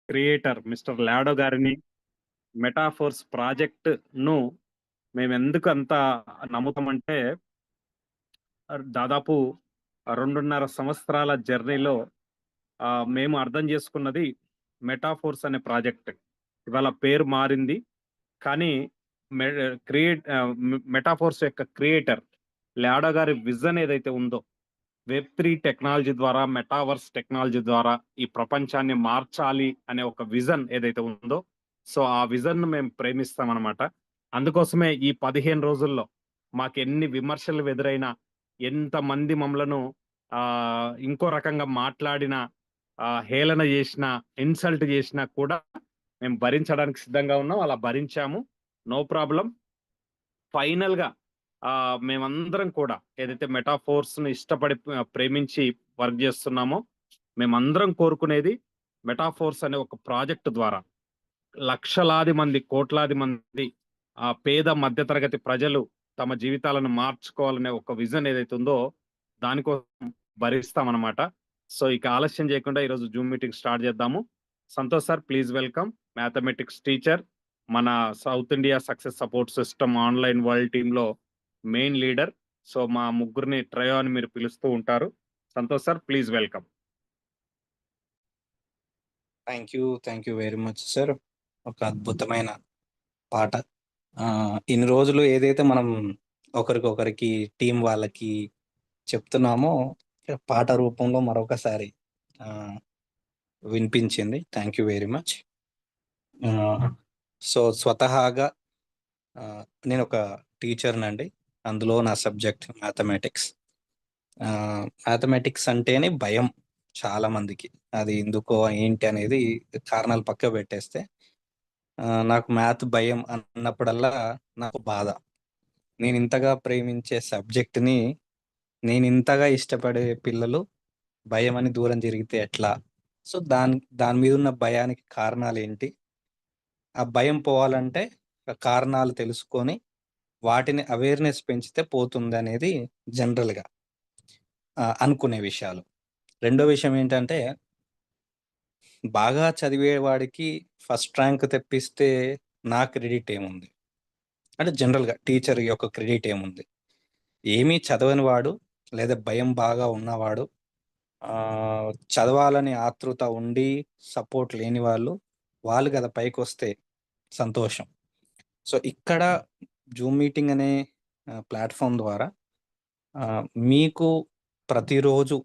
Creator mister లాడో గారిని, metaphors ప్రాజెక్ట్‌ను మేమెందుకు అంత నమ్ముతామంటే, దాదాపు 2.5 సంవత్సరాల జర్నీలో మేము అర్థం చేసుకున్నది మెటాఫోర్స్ అనే ప్రాజెక్ట్. ఇవాళ పేరు మారింది. కానీ మె మెటాఫోర్స్ యొక్క క్రియేటర్ లాడో గారి విజన్ ఏదైతే ఉందో, వెబ్3 టెక్నాలజీ ద్వారా, మెటావర్స్ టెక్నాలజీ ద్వారా ఈ ప్రపంచాన్ని మార్చాలి అనే ఒక విజన్ ఏదైతే ఉందో, సో ఆ విజన్‌ను మేము ప్రేమిస్తామనమాట. అందుకోసమే ఈ 15 రోజుల్లో మాకెన్ని విమర్శలు ఎదురైనా, ఎంతమంది మమ్మలను ఇంకో రకంగా మాట్లాడినా, హేళన చేసినా, ఇన్సల్ట్ చేసినా కూడా మేము భరించడానికి సిద్ధంగా ఉన్నాం. అలా భరించాము. No problem. ఫైనల్‌గా మేమందరం కూడా ఏదైతే మెటాఫోర్స్‌ని ఇష్టపడి ప్రేమించి వర్క్ జేస్తున్నామో, మేమందరం కోరుకునేది మెటాఫోర్స్ అనే ఒక ప్రాజెక్ట్ ద్వారా లక్షలాది మంది, కోట్లాది మంది పేద మధ్య తరగతి ప్రజలు తమ జీవితాలను మార్చుకోవాలనే ఒక విజన్ ఏదైతే ఉందో, దానికోసం భరిస్తామనమాట. సో, ఇక ఆలస్యం చేయకుండా ఈరోజు జూమ్ మీటింగ్ స్టార్ట్ చేద్దాము. Santosh sir please welcome. Mathematics teacher. మన South India success support system online world టీమ్‌లో మెయిన్ లీడర్. సో, మా ముగ్గురిని ట్రయో అని మీరు పిలుస్తూ ఉంటారు. Santosh sir please welcome. Thank you very much sir. ఒక అద్భుతమైన పాట. ఇన్ని రోజులు ఏదైతే మనం ఒకరికొకరికి టీం వాళ్ళకి చెప్తున్నామో, పాట రూపంలో మరొకసారి వినిపించింది. Thank you very much. So స్వతహాగా నేను ఒక టీచర్‌నండి. అందులో నా సబ్జెక్ట్ మ్యాథమెటిక్స్. మ్యాథమెటిక్స్ అంటేనే భయం చాలా మందికి. అది ఎందుకో ఏంటి అనేది కారణాలు పక్కకు పెట్టేస్తే, నాకు మ్యాథ్ భయం అన్నప్పుడల్లా నాకు బాధ. నేను ఇంతగా ప్రేమించే సబ్జెక్ట్‌ని, నేను ఇంతగా ఇష్టపడే పిల్లలు భయం అని దూరం జరిగితే ఎట్లా? సో దాని మీద ఉన్న భయానికి కారణాలేంటి? ఆ భయం పోవాలంటే కారణాలు తెలుసుకొని వాటిని అవేర్‌నెస్ పెంచితే పోతుందనేది జనరల్‌గా అనుకునే విషయాలు. రెండో విషయం ఏంటంటే, బాగా చదివేవాడికి ఫస్ట్ ర్యాంక్ తెప్పిస్తే నా క్రెడిట్ ఏముంది? అంటే జనరల్‌గా టీచర్ యొక్క క్రెడిట్ ఏముంది? ఏమీ చదవని వాడు, లేదా భయం బాగా ఉన్నవాడు, చదవాలని ఆతృత ఉండి సపోర్ట్ లేని వాళ్ళు కదా పైకొస్తే సంతోషం. సో ఇక్కడ జూమ్ మీటింగ్ అనే ప్లాట్‌ఫామ్ ద్వారా మీకు ప్రతిరోజు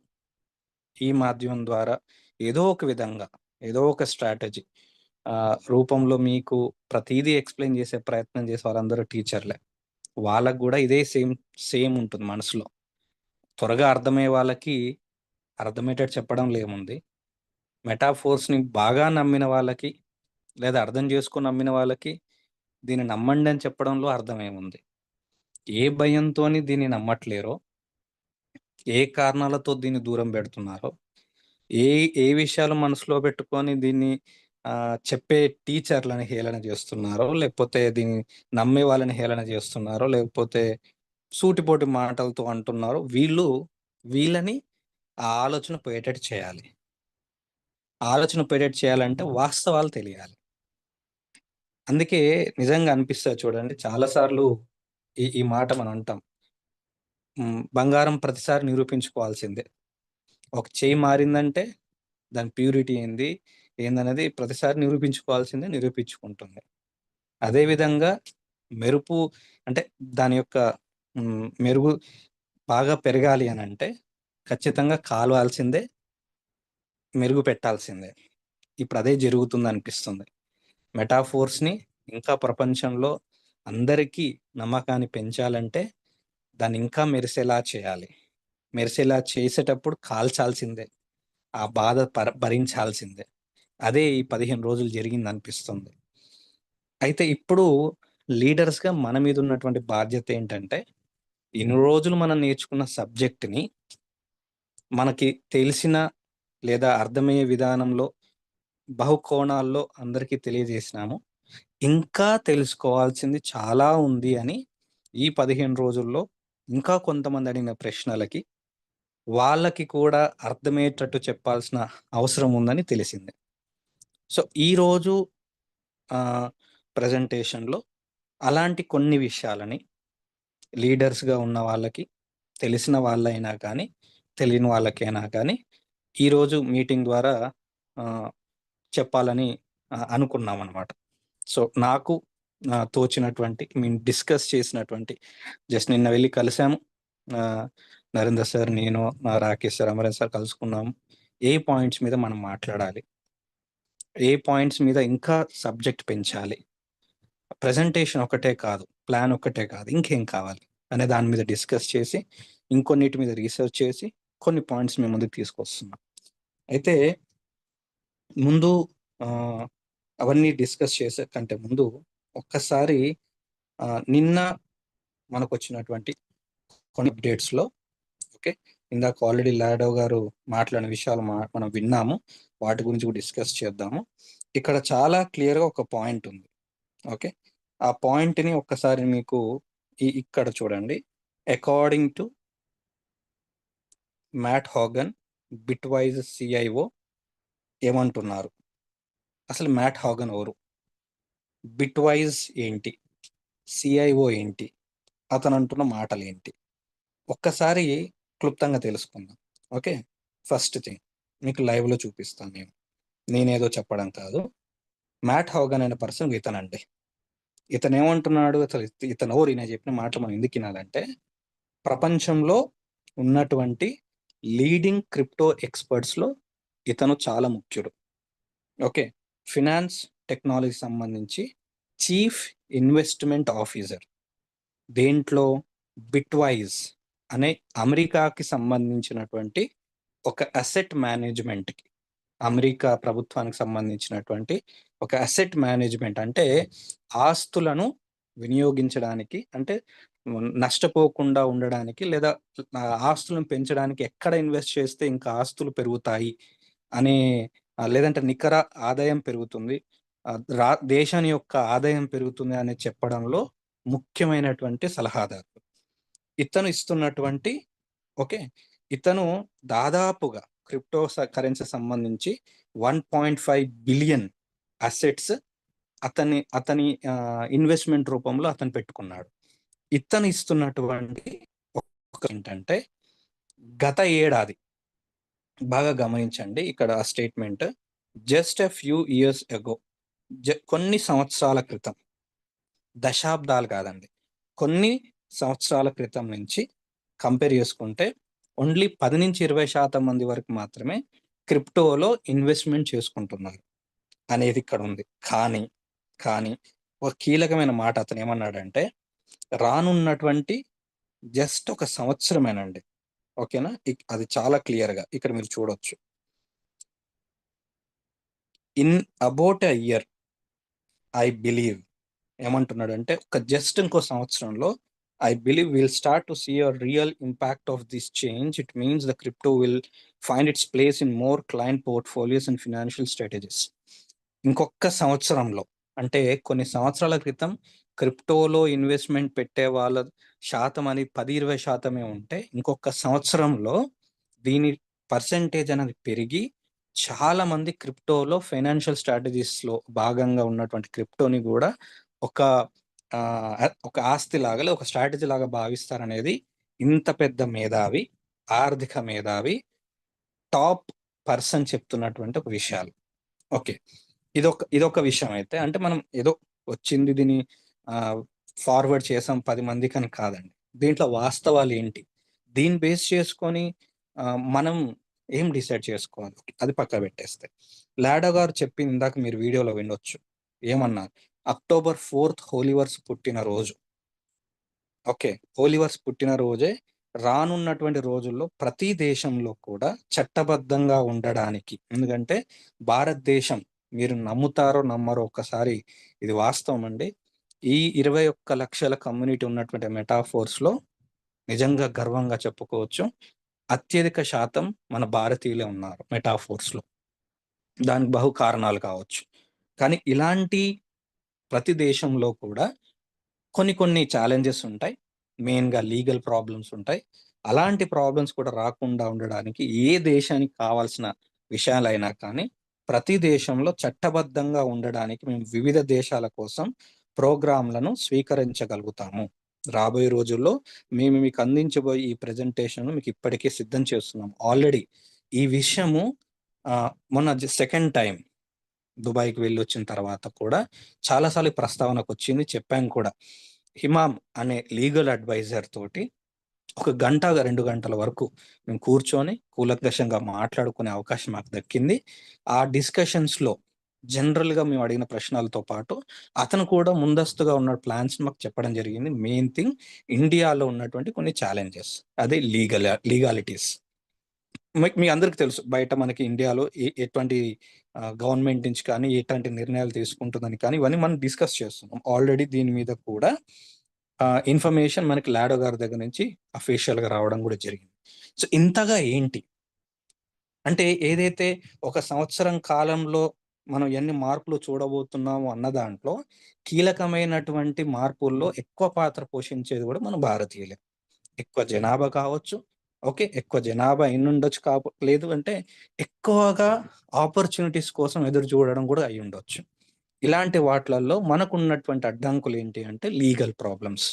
ఈ మాధ్యమం ద్వారా ఏదో ఒక విధంగా, ఏదో ఒక స్ట్రాటజీ రూపంలో మీకు ప్రతీదీ ఎక్స్‌ప్లెయిన్ చేసే ప్రయత్నం చేసే వాళ్ళందరూ టీచర్లే. వాళ్ళకి గూడా ఇదే సేమ్ ఉంటుంది మనసులో. త్వరగా అర్థమయ్యే వాళ్ళకి అర్థమయ్యేటట్టు చెప్పడంలో ఏముంది? మెటాఫోర్స్‌ని బాగా నమ్మిన వాళ్ళకి, లేదా అర్థం చేసుకొని నమ్మిన వాళ్ళకి దీన్ని నమ్మండి అని చెప్పడంలో అర్థమేముంది? ఏ భయంతోని దీన్ని నమ్మట్లేరో, ఏ కారణాలతో దీన్ని దూరం పెడుతున్నారో, ఏ ఏ విషయాలు మనసులో పెట్టుకొని దీన్ని చెప్పే టీచర్‌లని హేళన చేస్తున్నారో, లేకపోతే దీన్ని నమ్మే వాళ్ళని హేళన చేస్తున్నారో, లేకపోతే సూటిపోటి మాటలతో అంటున్నారో, వీళ్ళని ఆ ఆలోచన పోయేటట్టు చేయాలి. ఆలోచన పోయేటట్టు చేయాలంటే వాస్తవాలు తెలియాలి. అందుకే నిజంగా అనిపిస్తది చూడండి, చాలా సార్లు ఈ మాట మనం అంటాం. బంగారం ప్రతిసారి నిరూపించుకోవాల్సిందే. ఒక చెయ్యి మారిందంటే దాని ప్యూరిటీ ఏందనేది ప్రతిసారి నిరూపించుకోవాల్సిందే, నిరూపించుకుంటుంది. అదేవిధంగా మెరుపు అంటే దాని యొక్క మెరుగు బాగా పెరగాలి అనంటే ఖచ్చితంగా కాలవాల్సిందే, మెరుగు పెట్టాల్సిందే. ఇప్పుడు అదే జరుగుతుందనిపిస్తుంది. మెటాఫోర్స్‌ని ఇంకా ప్రపంచంలో అందరికీ నమ్మకాన్ని పెంచాలంటే దాన్ని ఇంకా మెరిసేలా చేయాలి. మెరిసేలా చేసేటప్పుడు కాల్చాల్సిందే. ఆ బాధ భరించాల్సిందే. అదే ఈ 15 రోజులు జరిగిందనిపిస్తుంది. అయితే ఇప్పుడు లీడర్స్‌గా మన మీద ఉన్నటువంటి బాధ్యత ఏంటంటే, ఇన్ని రోజులు మనం నేర్చుకున్న సబ్జెక్ట్‌ని మనకి తెలిసిన లేదా అర్థమయ్యే విధానంలో బహుకోణాల్లో అందరికీ తెలియజేసినాము. ఇంకా తెలుసుకోవాల్సింది చాలా ఉంది అని ఈ 15 రోజుల్లో ఇంకా కొంతమంది అడిగిన ప్రశ్నలకి వాళ్ళకి కూడా అర్థమయ్యేటట్టు చెప్పాల్సిన అవసరం ఉందని తెలిసింది. సో ఈరోజు ప్రజెంటేషన్లో అలాంటి కొన్ని విషయాలని లీడర్స్గా ఉన్న వాళ్ళకి, తెలిసిన వాళ్ళైనా కానీ తెలియని వాళ్ళకైనా కానీ ఈరోజు మీటింగ్ ద్వారా చెప్పాలని అనుకున్నాం అనమాట. సో నాకు తోచినటువంటి మేము డిస్కస్ చేసినటువంటి జస్ట్ నిన్న వెళ్ళి కలిసాము, నరేంద్ర సార్, నేను, రాకేష్ సార్, అమరేష్ సార్ కలుసుకున్నాము. ఏ పాయింట్స్ మీద మనం మాట్లాడాలి, ఏ పాయింట్స్ మీద ఇంకా సబ్జెక్ట్ పెంచాలి, ప్రజెంటేషన్ ఒకటే కాదు, ప్లాన్ ఒకటే కాదు, ఇంకేం కావాలి అనే దాని మీద డిస్కస్ చేసి ఇంకొన్నిటి మీద రీసెర్చ్ చేసి కొన్ని పాయింట్స్ మేము ముందుకు తీసుకొస్తున్నాం. అయితే ముందు అవన్నీ డిస్కస్ చేసే కంటే ముందు ఒక్కసారి నిన్న మనకు వచ్చినటువంటి కొన్ని అప్డేట్స్లో, ఓకే, ఇందాక ఆల్రెడీ లాడో గారు మాట్లాడిన విషయాలు మనం విన్నాము, వాటి గురించి కూడా డిస్కస్ చేద్దాము. ఇక్కడ చాలా క్లియర్గా ఒక పాయింట్ ఉంది. ఓకే, ఆ పాయింట్ని ఒక్కసారి మీకు ఇక్కడ చూడండి. According to Matt Hogan, Bitwise CIO ఏమంటున్నారు, అసలు మ్యాట్ హాగన్ ఎవరు, బిట్వైజ్ ఏంటి, CIO ఏంటి, అతను అంటున్న మాటలు ఏంటి, ఒక్కసారి క్లుప్తంగా తెలుసుకుందాం. ఓకే, ఫస్ట్ థింగ్ మీకు లైవ్లో చూపిస్తాను. నేనేదో చెప్పడం కాదు. మ్యాట్ హాగన్ అనే పర్సన్ ఇతనండి. ఇతను ఏమంటున్నాడు, అసలు ఇతను ఎవరు, నేను చెప్పిన మాటలు మనం ఎందుకు వినాలంటే, ప్రపంచంలో ఉన్నటువంటి లీడింగ్ క్రిప్టో ఎక్స్పర్ట్స్లో ఇతను చాలా ముఖ్యుడు. ఓకే, ఫినాన్స్ టెక్నాలజీ సంబంధించి చీఫ్ ఇన్వెస్ట్మెంట్ ఆఫీసర్. దేంట్లో, బిట్వైజ్ అనే అమెరికాకి సంబంధించినటువంటి ఒక అసెట్ మేనేజ్మెంట్కి, అమెరికా ప్రభుత్వానికి సంబంధించినటువంటి ఒక అసెట్ మేనేజ్మెంట్ అంటే ఆస్తులను వినియోగించడానికి, అంటే నష్టపోకుండా ఉండడానికి, లేదా ఆస్తులను పెంచడానికి, ఎక్కడ ఇన్వెస్ట్ చేస్తే ఇంకా ఆస్తులు పెరుగుతాయి అనే, లేదంటే నికర ఆదాయం పెరుగుతుంది, దేశాన్ని యొక్క ఆదాయం పెరుగుతుంది అని చెప్పడంలో ముఖ్యమైనటువంటి సలహాదారు ఇతను ఇస్తున్నటువంటి. ఓకే, ఇతను దాదాపుగా క్రిప్టో కరెన్సీ సంబంధించి 1.5 బిలియన్ అసెట్స్ అతని ఇన్వెస్ట్మెంట్ రూపంలో అతను పెట్టుకున్నాడు. ఇతను ఇస్తున్నటువంటి ఏంటంటే, గత ఏడాది, బాగా గమనించండి ఇక్కడ ఆ statement, just a few years ago, కొన్ని సంవత్సరాల క్రితం, దశాబ్దాలు కాదండి, కొన్ని సంవత్సరాల క్రితం నుంచి కంపేర్ చేసుకుంటే ఓన్లీ 10-20% మంది వరకు మాత్రమే క్రిప్టోలో ఇన్వెస్ట్మెంట్ చేసుకుంటున్నారు అనేది ఇక్కడ ఉంది. కానీ ఒక కీలకమైన మాట అతను ఏమన్నాడంటే, రానున్నటువంటి జస్ట్ ఒక సంవత్సరమేనండి. ఓకేనా, అది చాలా క్లియర్గా ఇక్కడ మీరు చూడొచ్చు. In about a year I believe, ఏమంటున్నాడంటే ఒక జస్ట్ ఇంకో సంవత్సరంలో I believe we'll start to see a real impact of this change. It means the crypto will find its place in more client portfolios and financial strategies. ఇంకొక సంవత్సరంలో, అంటే కొన్ని సంవత్సరాల క్రితం క్రిప్టోలో ఇన్వెస్ట్మెంట్ పెట్టే వాళ్ళ శాతం అని 10-20% ఉంటే, ఇంకొక సంవత్సరంలో దీని పర్సెంటేజ్ అనేది పెరిగి చాలా మంది క్రిప్టోలో ఫైనాన్షియల్ స్ట్రాటజీస్లో భాగంగా ఉన్నటువంటి క్రిప్టోని కూడా ఒక ఆస్తి లాగా, ఒక స్ట్రాటజీ లాగా భావిస్తారనేది ఇంత పెద్ద మేధావి, ఆర్థిక మేధావి, టాప్ పర్సన్ చెప్తున్నటువంటి ఒక విషయాలు. ఓకే, ఇదొక విషయం. అయితే అంటే మనం ఏదో వచ్చింది దీన్ని ఫార్వర్డ్ చేసాం 10 మందికి అని కాదండి. దీంట్లో వాస్తవాలు ఏంటి, దీన్ని బేస్ చేసుకొని మనం ఏం డిసైడ్ చేసుకోవాలి, అది పక్క పెట్టేస్తే, లాడో గారు చెప్పింది ఇందాక మీరు వీడియోలో వినొచ్చు. ఏమన్నారు, October 4th హోలీవర్స్ పుట్టినరోజు. ఓకే, హోలీవర్స్ పుట్టినరోజే రానున్నటువంటి రోజుల్లో ప్రతి దేశంలో కూడా చట్టబద్ధంగా ఉండడానికి, ఎందుకంటే భారతదేశం, మీరు నమ్ముతారో నమ్మరో ఒక్కసారి, ఇది వాస్తవం అండి, ఈ 21 లక్షల కమ్యూనిటీ ఉన్నటువంటి మెటాఫోర్స్లో నిజంగా గర్వంగా చెప్పుకోవచ్చు, అత్యధిక శాతం మన భారతీయులే ఉన్నారు మెటాఫోర్స్లో. దానికి బహు కారణాలు కావచ్చు. కానీ ఇలాంటి ప్రతి దేశంలో కూడా కొన్ని ఛాలెంజెస్ ఉంటాయి, మెయిన్గా లీగల్ ప్రాబ్లమ్స్ ఉంటాయి. అలాంటి ప్రాబ్లమ్స్ కూడా రాకుండా ఉండడానికి ఏ దేశానికి కావాల్సిన విషయాలైనా కానీ ప్రతి దేశంలో చట్టబద్ధంగా ఉండడానికి మేము వివిధ దేశాల కోసం ప్రోగ్రాంలను స్వీకరించగలుగుతాము. రాబోయే రోజుల్లో మేము మీకు అందించబోయే ఈ ప్రెజెంటేషన్ మీకు ఇప్పటికే సిద్ధం చేస్తున్నాం ఆల్రెడీ. ఈ విషయము మొన్న సెకండ్ టైం దుబాయ్కి వెళ్ళి వచ్చిన తర్వాత కూడా చాలాసార్లు ప్రస్తావనకు వచ్చింది, చెప్పాం కూడా. హిమామ్ అనే లీగల్ అడ్వైజర్ తోటి 1 గంట 2 గంటల వరకు మేము కూర్చొని కూలంకషంగా మాట్లాడుకునే అవకాశం మాకు దక్కింది. ఆ డిస్కషన్స్లో జనరల్గా మేము అడిగిన ప్రశ్నలతో పాటు అతను కూడా ముందస్తుగా ఉన్న ప్లాన్స్ మాకు చెప్పడం జరిగింది. మెయిన్ థింగ్ ఇండియాలో ఉన్నటువంటి కొన్ని ఛాలెంజెస్, అదే లీగాలిటీస్. మీ అందరికి తెలుసు బయట మనకి ఇండియాలో ఎటువంటి గవర్నమెంట్ నుంచి కానీ ఎటువంటి నిర్ణయాలు తీసుకుంటుందని కానీ ఇవన్నీ మనం డిస్కస్ చేస్తున్నాం ఆల్రెడీ. దీని మీద కూడా ఇన్ఫర్మేషన్ మనకి లాడో గారి దగ్గర నుంచి అఫీషియల్గా రావడం కూడా జరిగింది. సో ఇంతగా ఏంటి అంటే, ఏదైతే 1 సంవత్సరం కాలంలో మనం ఎన్ని మార్పులు చూడబోతున్నాము అన్న దాంట్లో కీలకమైనటువంటి మార్పుల్లో ఎక్కువ పాత్ర పోషించేది కూడా మన భారతీయులే. ఎక్కువ జనాభా కావచ్చు, ఓకే, ఎక్కువ జనాభా ఎన్నుండొచ్చు, లేదు అంటే ఎక్కువగా ఆపర్చునిటీస్ కోసం ఎదురు చూడడం కూడా అయి ఉండొచ్చు. ఇలాంటి వాటిలలో మనకున్నటువంటి అడ్డంకులు ఏంటి అంటే లీగల్ ప్రాబ్లమ్స్.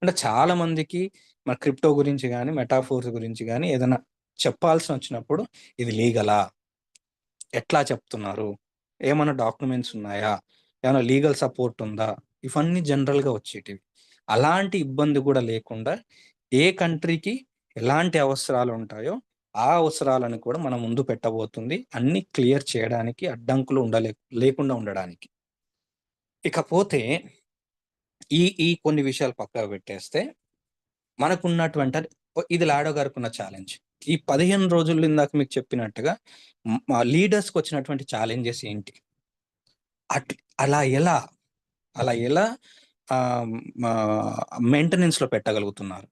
అంటే చాలా మందికి మన క్రిప్టో గురించి కానీ మెటాఫోర్స్ గురించి కానీ ఏదైనా చెప్పాల్సి వచ్చినప్పుడు ఇది లీగలా, ఎట్లా చెప్తున్నారు, ఏమైనా డాక్యుమెంట్స్ ఉన్నాయా, ఏమైనా లీగల్ సపోర్ట్ ఉందా, ఇవన్నీ జనరల్గా వచ్చేటివి. అలాంటి ఇబ్బంది కూడా లేకుండా ఏ కంట్రీకి ఎలాంటి అవసరాలు ఉంటాయో ఆ అవసరాలను కూడా మనం ముందు పెట్టబోతుంది, అన్ని క్లియర్ చేయడానికి, అడ్డంకులు లేకుండా ఉండడానికి. ఇకపోతే ఈ ఈ కొన్ని విషయాలు పక్కకు పెట్టేస్తే మనకున్నటువంటి ఇది లాడో గారికి ఉన్న ఛాలెంజ్. ఈ 15 రోజుల్లో ఇందాక మీకు చెప్పినట్టుగా లీడర్స్కి వచ్చినటువంటి ఛాలెంజెస్ ఏంటి, అలా ఎలా మెయింటెనెన్స్లో పెట్టగలుగుతున్నారు.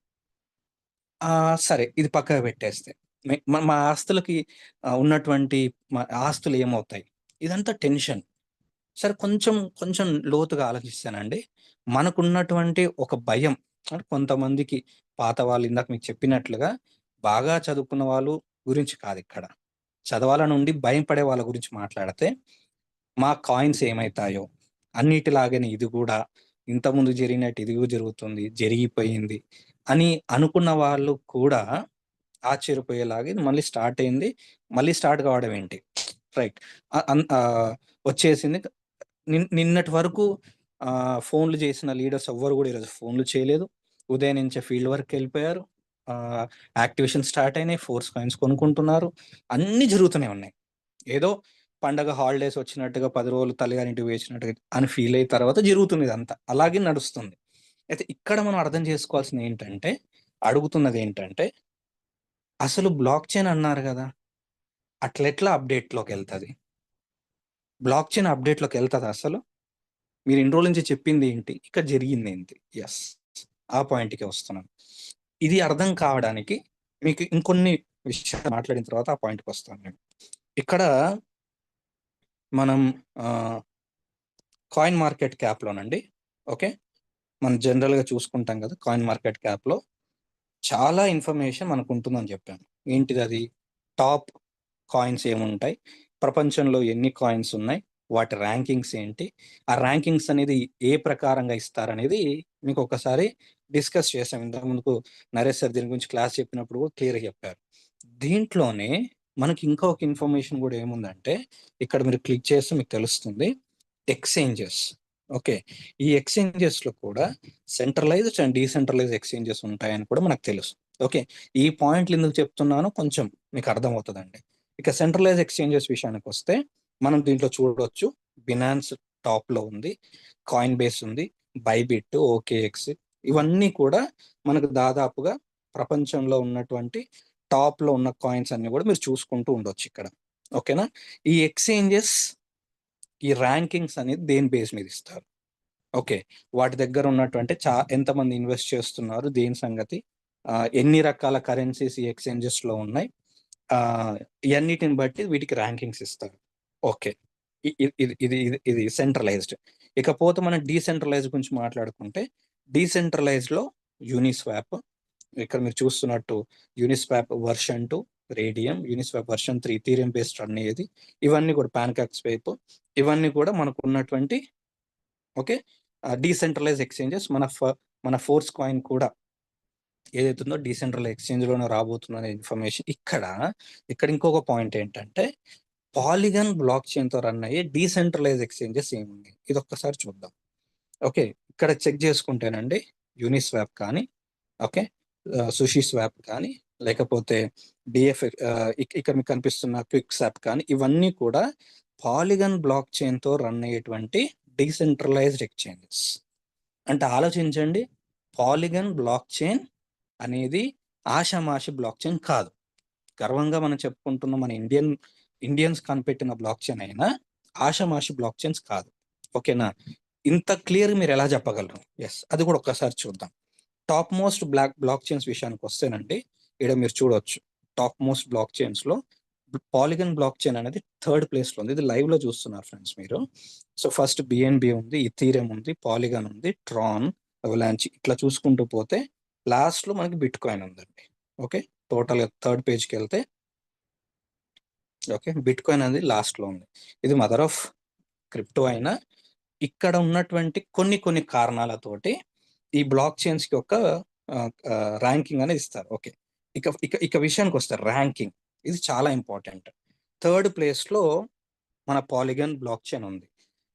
సరే, ఇది పక్కకు పెట్టేస్తే మా ఆస్తులకి ఉన్నటువంటి ఆస్తులు ఏమవుతాయి, ఇదంతా టెన్షన్. సరే, కొంచెం లోతుగా ఆలోచిస్తానండి. మనకున్నటువంటి ఒక భయం అంటే కొంతమందికి పాత వాళ్ళు ఇందాక మీకు చెప్పినట్లుగా బాగా చదువుకున్న వాళ్ళు గురించి కాదు ఇక్కడ, చదవాలని ఉండి భయం పడే వాళ్ళ గురించి మాట్లాడితే, మా కాయిన్స్ ఏమవుతాయో అన్నిటిలాగానే ఇది కూడా ఇంతకుముందు జరిగినట్టు ఇది జరుగుతుంది, జరిగిపోయింది అని అనుకున్న వాళ్ళు కూడా ఆశ్చర్యపోయేలాగా ఇది మళ్ళీ స్టార్ట్ అయింది. మళ్ళీ స్టార్ట్ కావడం ఏంటి, రైట్, వచ్చేసింది. నిన్నటి వరకు ఫోన్లు చేసిన లీడర్స్ ఎవ్వరు కూడా ఈరోజు ఫోన్లు చేయలేదు. ఉదయం నుంచే ఫీల్డ్ వర్క్ వెళ్ళిపోయారు. యాక్టివేషన్ స్టార్ట్ అయినాయి, ఫోర్స్ కాయిన్స్ కొనుక్కుంటున్నారు, అన్నీ జరుగుతూనే ఉన్నాయి. ఏదో పండగ హాలిడేస్ వచ్చినట్టుగా 10 రోజులు తల్లిగారింటికి వేసినట్టుగా అని ఫీల్ అయిన తర్వాత జరుగుతుంది, ఇదంతా అలాగే నడుస్తుంది. అయితే ఇక్కడ మనం అర్థం చేసుకోవాల్సింది ఏంటంటే, అడుగుతున్నది ఏంటంటే, అసలు బ్లాక్ చైన్ అన్నారు కదా, అట్లెట్లా అప్డేట్లోకి వెళ్తుంది, బ్లాక్ చైన్ అప్డేట్లోకి వెళ్తుంది అసలు? మీరు ఇన్ని రోజుల నుంచి చెప్పింది ఏంటి, ఇక్కడ జరిగింది ఏంటి? ఎస్, ఆ పాయింట్కి వస్తున్నాను. ఇది అర్థం కావడానికి మీకు ఇంకొన్ని విషయాలు మాట్లాడిన తర్వాత ఆ పాయింట్కి వస్తాను నేను. ఇక్కడ మనం కాయిన్ మార్కెట్ క్యాప్లోనండి, ఓకే, మనం జనరల్గా చూసుకుంటాం కదా, కాయిన్ మార్కెట్ క్యాప్లో చాలా ఇన్ఫర్మేషన్ మనకు ఉంటుందని చెప్పాను. ఏంటిది అది? టాప్ కాయిన్స్ ఏముంటాయి, ప్రపంచంలో ఎన్ని కాయిన్స్ ఉన్నాయి, వాటి ర్యాంకింగ్స్ ఏంటి, ఆ ర్యాంకింగ్స్ అనేది ఏ ప్రకారంగా ఇస్తారనేది మీకు ఒకసారి డిస్కస్ చేసాం. ఇంతకుముందుకు నరేష్ సార్ దీని గురించి క్లాస్ చెప్పినప్పుడు కూడా క్లియర్గా చెప్పారు. దీంట్లోనే మనకి ఇంకా ఒక ఇన్ఫర్మేషన్ కూడా ఏముందంటే, ఇక్కడ మీరు క్లిక్ చేస్తే మీకు తెలుస్తుంది, ఎక్స్చేంజెస్. ఓకే, ఈ ఎక్స్చేంజెస్లో కూడా సెంట్రలైజ్డ్ అండ్ డీసెంట్రలైజ్ ఎక్స్చేంజెస్ ఉంటాయని కూడా మనకు తెలుసు. ఓకే, ఈ పాయింట్లు ఎందుకు చెప్తున్నానో కొంచెం మీకు అర్థమవుతుందండి. ఇక సెంట్రలైజ్ ఎక్స్చేంజెస్ విషయానికి వస్తే మనం దీంట్లో చూడవచ్చు, బినాన్స్ టాప్లో ఉంది, కాయిన్ బేస్ ఉంది, బైబిట్, ఓకేఎక్స్, ఇవన్నీ కూడా మనకు దాదాపుగా ప్రపంచంలో ఉన్నటువంటి టాప్లో ఉన్న కాయిన్స్ అన్ని కూడా మీరు చూసుకుంటూ ఉండొచ్చు ఇక్కడ. ఓకేనా, ఈ ఎక్స్చేంజెస్ ఈ ర్యాంకింగ్స్ అనేది దేని బేస్ మీద ఇస్తారు? ఓకే, వాటి దగ్గర ఉన్నటువంటి ఎంతమంది ఇన్వెస్ట్ చేస్తున్నారు, దేని సంగతి, ఎన్ని రకాల కరెన్సీస్ ఈ ఎక్స్చేంజెస్లో ఉన్నాయి, ఇవన్నిటిని బట్టి వీటికి ర్యాంకింగ్స్ ఇస్తారు. ఓకే, ఇది సెంట్రలైజ్డ్. ఇకపోతే మనం డీసెంట్రలైజ్ గురించి మాట్లాడుకుంటే, డీసెంట్రలైజ్డ్లో యూనిస్వాప్, ఇక్కడ మీరు చూస్తున్నట్టు Uniswap version 2, radium, Uniswap version 3 Ethereum based run అయ్యేది. ఇవన్నీ కూడా పాన్కాక్ స్వైప్, ఇవన్నీ కూడా మనకు ఉన్నటువంటి ఓకే డీసెంట్రలైజ్ ఎక్స్చేంజెస్. మన ఫోర్స్ కాయిన్ కూడా ఏదైతుందో డీసెంట్రల్ ఎక్స్చేంజ్ లోనే రాబోతుంది అనే ఇన్ఫర్మేషన్. ఇక్కడ ఇంకొక పాయింట్ ఏంటంటే, పాలిగన్ బ్లాక్ చైన్ తో రన్ అయ్యే డీసెంట్రలైజ్ ఎక్స్చేంజెస్ ఏముంది, ఇది ఒక్కసారి చూద్దాం. ఓకే, ఇక్కడ చెక్ చేసుకుంటేనండి యూనిస్వాప్ కానీ, ఓకే సుషి స్వాప్ కానీ, లేకపోతే డిఎఫ్ ఇక్కడ మీకు కనిపిస్తున్న క్విక్ స్వాప్ కానీ, ఇవన్నీ కూడా పాలిగన్ బ్లాక్ చైన్ తో రన్ అయ్యేటువంటి డీసెంట్రలైజ్డ్ ఎక్స్చేంజెస్. అంటే ఆలోచించండి, పాలిగన్ బ్లాక్ చైన్ అనేది ఆషామాషి బ్లాక్ చైన్ కాదు. గర్వంగా మనం చెప్పుకుంటున్న మన ఇండియన్స్ కనిపెట్టిన బ్లాక్ చైన్ అయినా ఆషామాషి బ్లాక్ చైన్స్ కాదు. ఓకేనా, ఇంత క్లియర్ మీరు ఎలా చెప్పగలరు? ఎస్, అది కూడా ఒక్కసారి చూద్దాం. టాప్ మోస్ట్ బ్లాక్ చైన్స్ విషయానికి వస్తేనండి, ఇక్కడ మీరు చూడవచ్చు టాప్ మోస్ట్ బ్లాక్ చైన్స్ లో పాలిగన్ బ్లాక్ చైన్ అనేది 3rd ప్లేస్ లో ఉంది. ఇది లైవ్ లో చూస్తున్నారు ఫ్రెండ్స్ మీరు. సో ఫస్ట్ బిఎన్బి ఉంది, ఇథీరియం ఉంది, పాలిగన్ ఉంది, ట్రాన్, అవలాంచ్, ఇట్లా చూసుకుంటూ పోతే లాస్ట్ లో మనకి బిట్ కాయిన్ ఉందండి. ఓకే, టోటల్ 3rd పేజ్కి వెళ్తే ఓకే బిట్ కాయిన్ అనేది లాస్ట్ లో ఉంది. ఇది మదర్ ఆఫ్ క్రిప్టో అయినా ఇక్కడ ఉన్నటువంటి కొన్ని కారణాలతోటి ఈ బ్లాక్ చైన్స్ కి ఒక ర్యాంకింగ్ అనేది ఇస్తారు. ఓకే, ఇక విషయానికి వస్తారు ర్యాంకింగ్, ఇది చాలా ఇంపార్టెంట్. 3rd ప్లేస్ లో మన పాలిగన్ బ్లాక్ చైన్ ఉంది.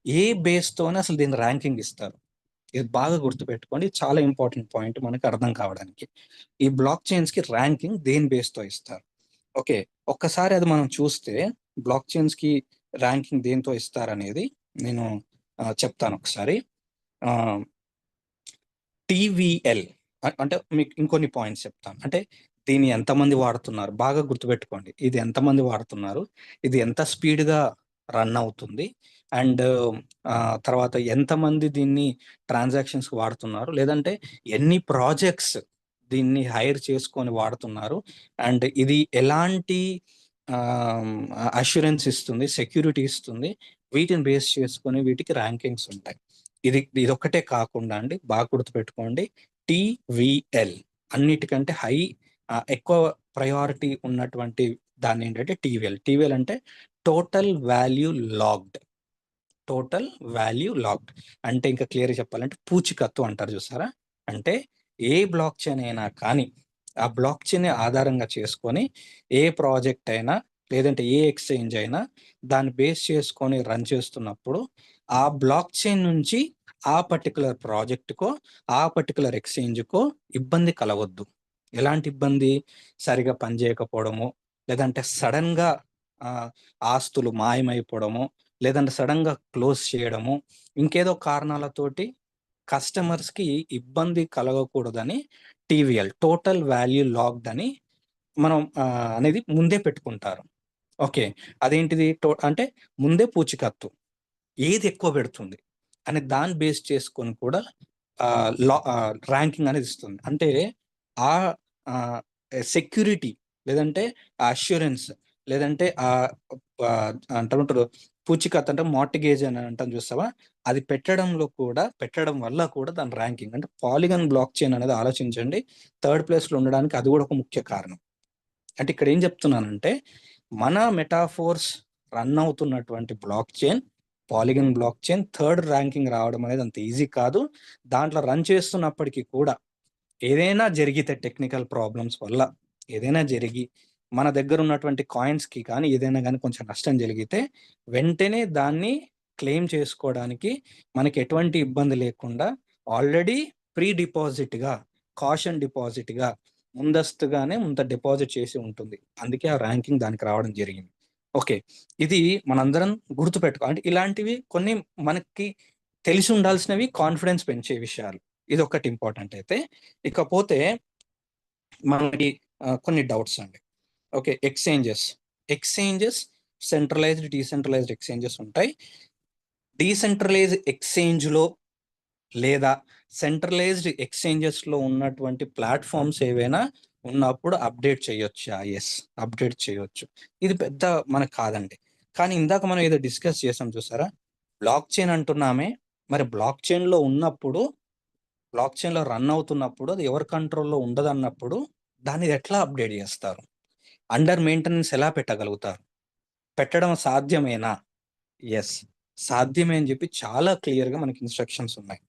ఏ బేస్ తోనే అసలు దీని ర్యాంకింగ్ ఇస్తారు, ఇది బాగా గుర్తుపెట్టుకోండి, చాలా ఇంపార్టెంట్ పాయింట్ మనకి అర్థం కావడానికి. ఈ బ్లాక్ చైన్స్ కి ర్యాంకింగ్ దేని బేస్ తో ఇస్తారు? ఓకే, ఒక్కసారి అది మనం చూస్తే బ్లాక్ చైన్స్ కి ర్యాంకింగ్ దేంతో ఇస్తారనేది నేను చెప్తాను ఒకసారి. టీవీఎల్ అంటే మీకు ఇంకొన్ని పాయింట్స్ చెప్తాను. అంటే దీన్ని ఎంతమంది వాడుతున్నారు బాగా గుర్తుపెట్టుకోండి, ఇది ఎంతమంది వాడుతున్నారు, ఇది ఎంత స్పీడ్గా రన్ అవుతుంది, అండ్ తర్వాత ఎంతమంది దీన్ని ట్రాన్సాక్షన్స్ వాడుతున్నారు, లేదంటే ఎన్ని ప్రాజెక్ట్స్ దీన్ని హైర్ చేసుకొని వాడుతున్నారు, అండ్ ఇది ఎలాంటి అష్యూరెన్స్ ఇస్తుంది, సెక్యూరిటీ ఇస్తుంది, వీటిని బేస్ చేసుకొని వీటికి ర్యాంకింగ్స్ ఉంటాయి. ఇది ఒక్కటే కాకుండా అండి, బాగా గుర్తుపెట్టుకోండి, టీవీఎల్ అన్నిటికంటే ఎక్కువ ప్రయారిటీ ఉన్నటువంటి దాన్ని ఏంటంటే టీవీఎల్ అంటే total value logged. Total value logged అంటే ఇంకా క్లియర్ చెప్పాలంటే పూచికత్తు అంటారు చూసారా. అంటే ఏ బ్లాక్ చైన్ అయినా కానీ ఆ బ్లాక్ చైన్ ఆధారంగా చేసుకొని ఏ ప్రాజెక్ట్ అయినా లేదంటే ఏ ఎక్స్చేంజ్ అయినా దాన్ని బేస్ చేసుకొని రన్ చేస్తున్నప్పుడు ఆ బ్లాక్ చైన్ నుంచి ఆ పర్టికులర్ ప్రాజెక్టుకో ఆ పర్టికులర్ ఎక్స్చేంజ్కో ఇబ్బంది కలగొద్దు. ఎలాంటి ఇబ్బంది? సరిగా పనిచేయకపోవడము, లేదంటే సడన్గా ఆస్తులు మాయమైపోవడము, లేదంటే సడన్గా క్లోజ్ చేయడము, ఇంకేదో కారణాలతోటి కస్టమర్స్కి ఇబ్బంది కలగకూడదని టీవీఎల్ టోటల్ వాల్యూ లాగ్డ్ అని మనం అనేది ముందే పెట్టుకుంటారు. ఓకే, అదేంటిది అంటే ముందే పూచికత్తు ఏది ఎక్కువ పెడుతుంది అనే దాన్ని బేస్ చేసుకొని కూడా ర్యాంకింగ్ అనేది ఇస్తుంది. అంటే ఆ సెక్యూరిటీ లేదంటే ఆ అష్యూరెన్స్ లేదంటే అంటారు పూచికత్తు అంటే మార్టిగేజ్ అని అంటాం చూస్తావా, అది పెట్టడం వల్ల కూడా దాని ర్యాంకింగ్. అంటే పాలిగన్ బ్లాక్ చైన్ అనేది ఆలోచించండి, 3rd ప్లేస్లో ఉండడానికి అది కూడా ఒక ముఖ్య కారణం. అంటే ఇక్కడ ఏం చెప్తున్నానంటే మన మెటాఫోర్స్ రన్ అవుతున్నటువంటి block chain polygon block chain 3rd ranking రావడం అనేది అంత ఈజీ కాదు. దాంట్లో రన్ చేస్తున్నప్పటికీ కూడా ఏదైనా జరిగితే టెక్నికల్ ప్రాబ్లమ్స్ వల్ల ఏదైనా జరిగి మన దగ్గర ఉన్నటువంటి కాయిన్స్కి కానీ ఏదైనా కానీ కొంచెం నష్టం జరిగితే వెంటనే దాన్ని క్లెయిమ్ చేసుకోవడానికి మనకి ఎటువంటి ఇబ్బంది లేకుండా ఆల్రెడీ ప్రీ డిపాజిట్గా కాషన్ డిపాజిట్గా ముందస్తుగానే డిపాజిట్ చేసి ఉంటుంది. అందుకే ఆ ర్యాంకింగ్ దానికి రావడం జరిగింది. ఓకే, ఇది మనందరం గుర్తుపెట్టుకో. అంటే ఇలాంటివి కొన్ని మనకి తెలిసి ఉండాల్సినవి, కాన్ఫిడెన్స్ పెంచే విషయాలు. ఇది ఒకటి ఇంపార్టెంట్. అయితే ఇకపోతే మనకి కొన్ని డౌట్స్ అండి. Okay, exchanges centralized decentralized exchanges ఉంటాయి. డీసెంట్రలైజ్డ్ ఎక్స్చేంజ్లో లేదా సెంట్రలైజ్డ్ ఎక్స్చేంజెస్లో ఉన్నటువంటి ప్లాట్ఫామ్స్ ఏవైనా ఉన్నప్పుడు అప్డేట్ చేయొచ్చా? ఎస్, అప్డేట్ చేయొచ్చు. ఇది పెద్ద మనకు కాదండి. కానీ ఇందాక మనం ఏదో డిస్కస్ చేసాం చూసారా, బ్లాక్ చైన్ అంటున్నామే, మరి బ్లాక్ చైన్లో ఉన్నప్పుడు బ్లాక్ చైన్లో రన్ అవుతున్నప్పుడు అది ఎవరి కంట్రోల్లో ఉండదన్నప్పుడు దాన్ని ఎట్లా అప్డేట్ చేస్తారు? అండర్ మెయింటెనెన్స్ ఎలా పెట్టగలుగుతారు? పెట్టడం సాధ్యమేనా? ఎస్, సాధ్యమే అని చెప్పి చాలా క్లియర్గా మనకి ఇన్స్ట్రక్షన్స్ ఉన్నాయి.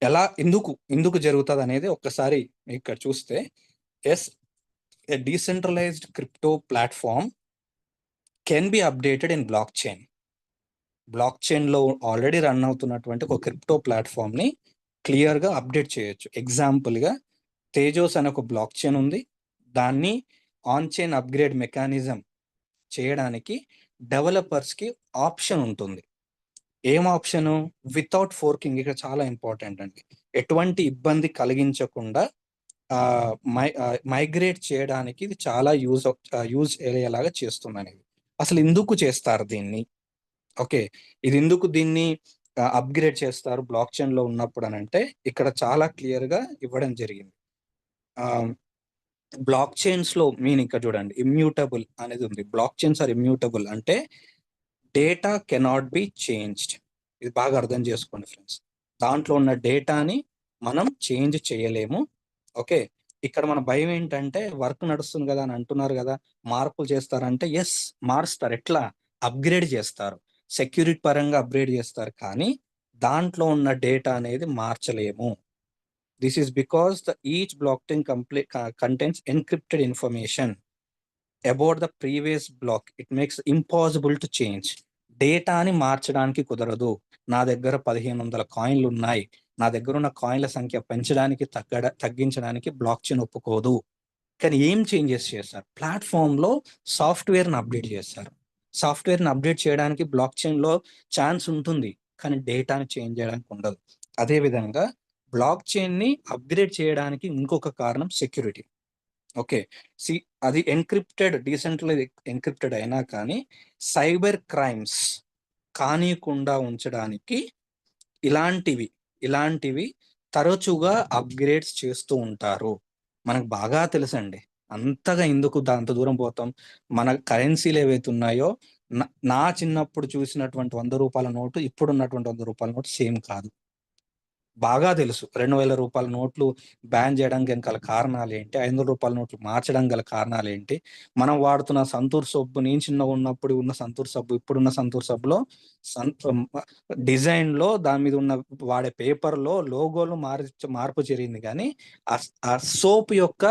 ఎలా ఎందుకు జరుగుతుంది అనేది ఒక్కసారి ఇక్కడ చూస్తే, yes, a decentralized crypto platform can be updated in blockchain. Block చైన్లో ఆల్రెడీ రన్ అవుతున్నటువంటి ఒక క్రిప్టో ప్లాట్ఫామ్ని క్లియర్గా అప్డేట్ చేయొచ్చు. ఎగ్జాంపుల్గా తేజోస్ అనే ఒక బ్లాక్ చైన్ ఉంది. దాన్ని ఆన్ చైన్ అప్గ్రేడ్ మెకానిజం చేయడానికి డెవలపర్స్కి ఆప్షన్ ఉంటుంది. ఏం ఆప్షను? Without forking. ఇక్కడ చాలా ఇంపార్టెంట్ అండి. ఎటువంటి ఇబ్బంది కలిగించకుండా మైగ్రేట్ చేయడానికి ఇది చాలా యూజ్ అయ్యేలాగా చేస్తుంది అనేది. అసలు ఎందుకు చేస్తారు దీన్ని? ఓకే, ఇది ఎందుకు దీన్ని అప్గ్రేడ్ చేస్తారు బ్లాక్ చైన్ లో ఉన్నప్పుడు అని అంటే, ఇక్కడ చాలా క్లియర్ గా ఇవ్వడం జరిగింది. బ్లాక్ చైన్స్ లో మీన్ ఇక్కడ చూడండి, ఇమ్యూటబుల్ అనేది ఉంది. బ్లాక్ చైన్స్ ఆర్ ఇమ్యూటబుల్ అంటే డేటా కెనాట్ బి చేంజ్డ్. ఇది బాగా అర్థం చేసుకోండి ఫ్రెండ్స్. దాంట్లో ఉన్న డేటాని మనం చేంజ్ చేయలేము. ఓకే, ఇక్కడ మన భయం ఏంటంటే వర్క్ నడుస్తుంది కదా అని అంటున్నారు కదా, మార్పులు చేస్తారంటే ఎస్, మారుస్తారు. ఎట్లా? అప్గ్రేడ్ చేస్తారు, సెక్యూరిటీ పరంగా అప్గ్రేడ్ చేస్తారు, కానీ దాంట్లో ఉన్న డేటా అనేది మార్చలేము. This is because each blockchain contains encrypted information about the previous block. It makes impossible to change. డేటాని మార్చడానికి కుదరదు. నా దగ్గర 1500 కాయిన్లు ఉన్నాయి, నా దగ్గర ఉన్న కాయిన్ల సంఖ్య పెంచడానికి తగ్గించడానికి బ్లాక్ చైన్ ఒప్పుకోదు. కానీ ఏం చేంజెస్ చేస్తారు? ప్లాట్ఫామ్లో సాఫ్ట్వేర్ని అప్డేట్ చేస్తారు. సాఫ్ట్వేర్ని అప్డేట్ చేయడానికి బ్లాక్ చైన్లో ఛాన్స్ ఉంటుంది, కానీ డేటాని చేంజ్ చేయడానికి ఉండదు. అదేవిధంగా బ్లాక్ చైన్ని అప్గ్రేడ్ చేయడానికి ఇంకొక కారణం సెక్యూరిటీ. ఓకే, అది ఎన్క్రిప్టెడ్, డీసెంట్రలైజ్ ఎన్క్రిప్టెడ్ అయినా కానీ సైబర్ క్రైమ్స్ కానీయకుండా ఉంచడానికి ఇలాంటివి తరచుగా అప్గ్రేడ్స్ చేస్తూ ఉంటారు. మనకు బాగా తెలుసండి, అంతగా ఎందుకు అంత దూరం పోతాం? మన కరెన్సీలు ఏవైతే ఉన్నాయో, నా చిన్నప్పుడు చూసినటువంటి 100 రూపాయల నోటు ఇప్పుడున్నటువంటి 100 రూపాయల నోటు సేమ్ కాదు. బాగా తెలుసు. 2000 రూపాయల నోట్లు బ్యాన్ చేయడానికి గల కారణాలు ఏంటి? 500 రూపాయల నోట్లు మార్చడం గల కారణాలు ఏంటి? మనం వాడుతున్న సంతూర్ సబ్బు, నేను చిన్నగా ఉన్నప్పుడు ఉన్న సంతూర్ సబ్బు, ఇప్పుడున్న సంతూర్ సబ్బులో డిజైన్లో దాని మీద ఉన్న వాడే పేపర్లో లోగోలు మార్పు జరిగింది, కానీ ఆ సోప్ యొక్క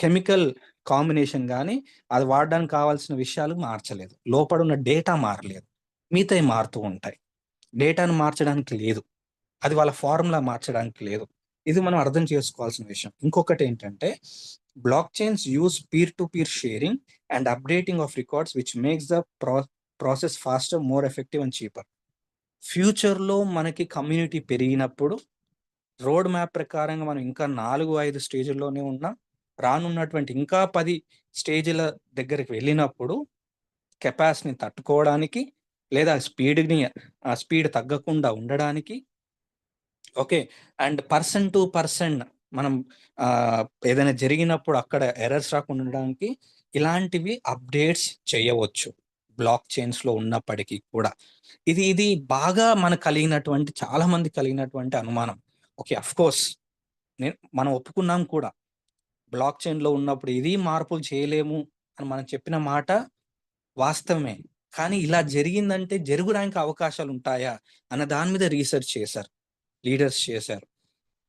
కెమికల్ కాంబినేషన్ కానీ అది వాడడానికి కావాల్సిన విషయాలు మార్చలేదు. లోపల ఉన్న డేటా మారలేదు, మిగతాయి మారుతూ ఉంటాయి. డేటాను మార్చడానికి లేదు, అది వాళ్ళ ఫార్ములా మార్చడానికి లేదు. ఇది మనం అర్థం చేసుకోవాల్సిన విషయం. ఇంకొకటి ఏంటంటే, block chains use peer to peer sharing and updating of records which makes the process faster, more effective and cheaper. ఫ్యూచర్లో మనకి కమ్యూనిటీ పెరిగినప్పుడు రోడ్ మ్యాప్ ప్రకారంగా మనం ఇంకా 4-5 స్టేజ్ల్లోనే ఉన్నాం. రానున్నటువంటి ఇంకా 10 స్టేజ్ల దగ్గరికి వెళ్ళినప్పుడు కెపాసిటీని తట్టుకోవడానికి, లేదా స్పీడ్ తగ్గకుండా ఉండడానికి, okay, and person to person మనం ఏదైనా జరిగినప్పుడు అక్కడ ఎర్రర్స్ రాకుండా ఉండడానికి ఇలాంటివి అప్డేట్స్ చేయవచ్చు బ్లాక్ చైన్స్లో ఉన్నప్పటికీ కూడా. ఇది బాగా చాలా మంది కలిగినటువంటి అనుమానం. ఓకే, అఫ్ కోర్స్ మనం ఒప్పుకున్నాం కూడా, బ్లాక్ చైన్లో ఉన్నప్పుడు ఇది మార్పులు చేయలేము అని మనం చెప్పిన మాట వాస్తవమే. కానీ ఇలా జరిగిందంటే జరగడానికి అవకాశాలు ఉంటాయా అన్న దాని మీద రీసెర్చ్ చేశారు, లీడర్స్ చేశారు,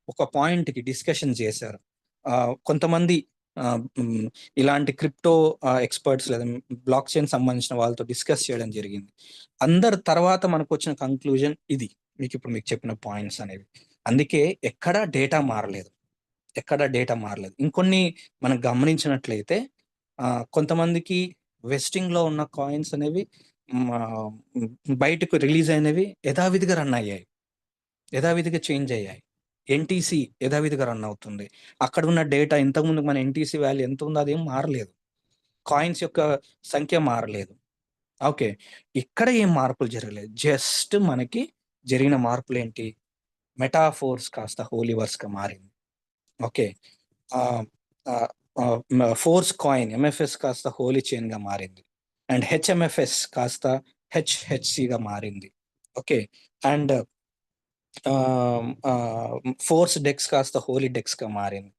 ఒక పాయింట్కి డిస్కషన్ చేశారు. కొంతమంది ఇలాంటి క్రిప్టో ఎక్స్పర్ట్స్ లేదా బ్లాక్ చైన్ సంబంధించిన వాళ్ళతో డిస్కస్ చేయడం జరిగింది. అందరి తర్వాత మనకు వచ్చిన కంక్లూజన్ ఇది, మీకు చెప్పిన పాయింట్స్ అనేవి. అందుకే ఎక్కడా డేటా మారలేదు. ఇంకొన్ని మనం గమనించినట్లయితే కొంతమందికి వెస్టింగ్లో ఉన్న కాయిన్స్ అనేవి బయటకు రిలీజ్ అయినవి యథావిధిగా రన్ అయ్యాయి, యథావిధిగా చేంజ్ అయ్యాయి. ఎన్టీసీ యథావిధిగా రన్ అవుతుంది. అక్కడ ఉన్న డేటా, ఇంతకుముందు మన ఎన్టీసీ వాల్యూ ఎంత ఉందో అదేం మారలేదు, కాయిన్స్ యొక్క సంఖ్య మారలేదు. ఓకే, ఇక్కడ ఏం మార్పులు జరగలేదు. జస్ట్ మనకి జరిగిన మార్పులు ఏంటి? మెటాఫోర్స్ కాస్త హోలీవర్స్గా మారింది. ఓకే, ఫోర్స్ కాయిన్ ఎంఎఫ్ఎస్ కాస్త హోలీ చైన్గా మారింది, అండ్ హెచ్ఎంఎఫ్ఎస్ కాస్త హెచ్హెచ్సిగా మారింది. ఓకే, అండ్ ఫోర్స్ డెక్స్ కాస్త హోలీ డెక్స్గా మారింది.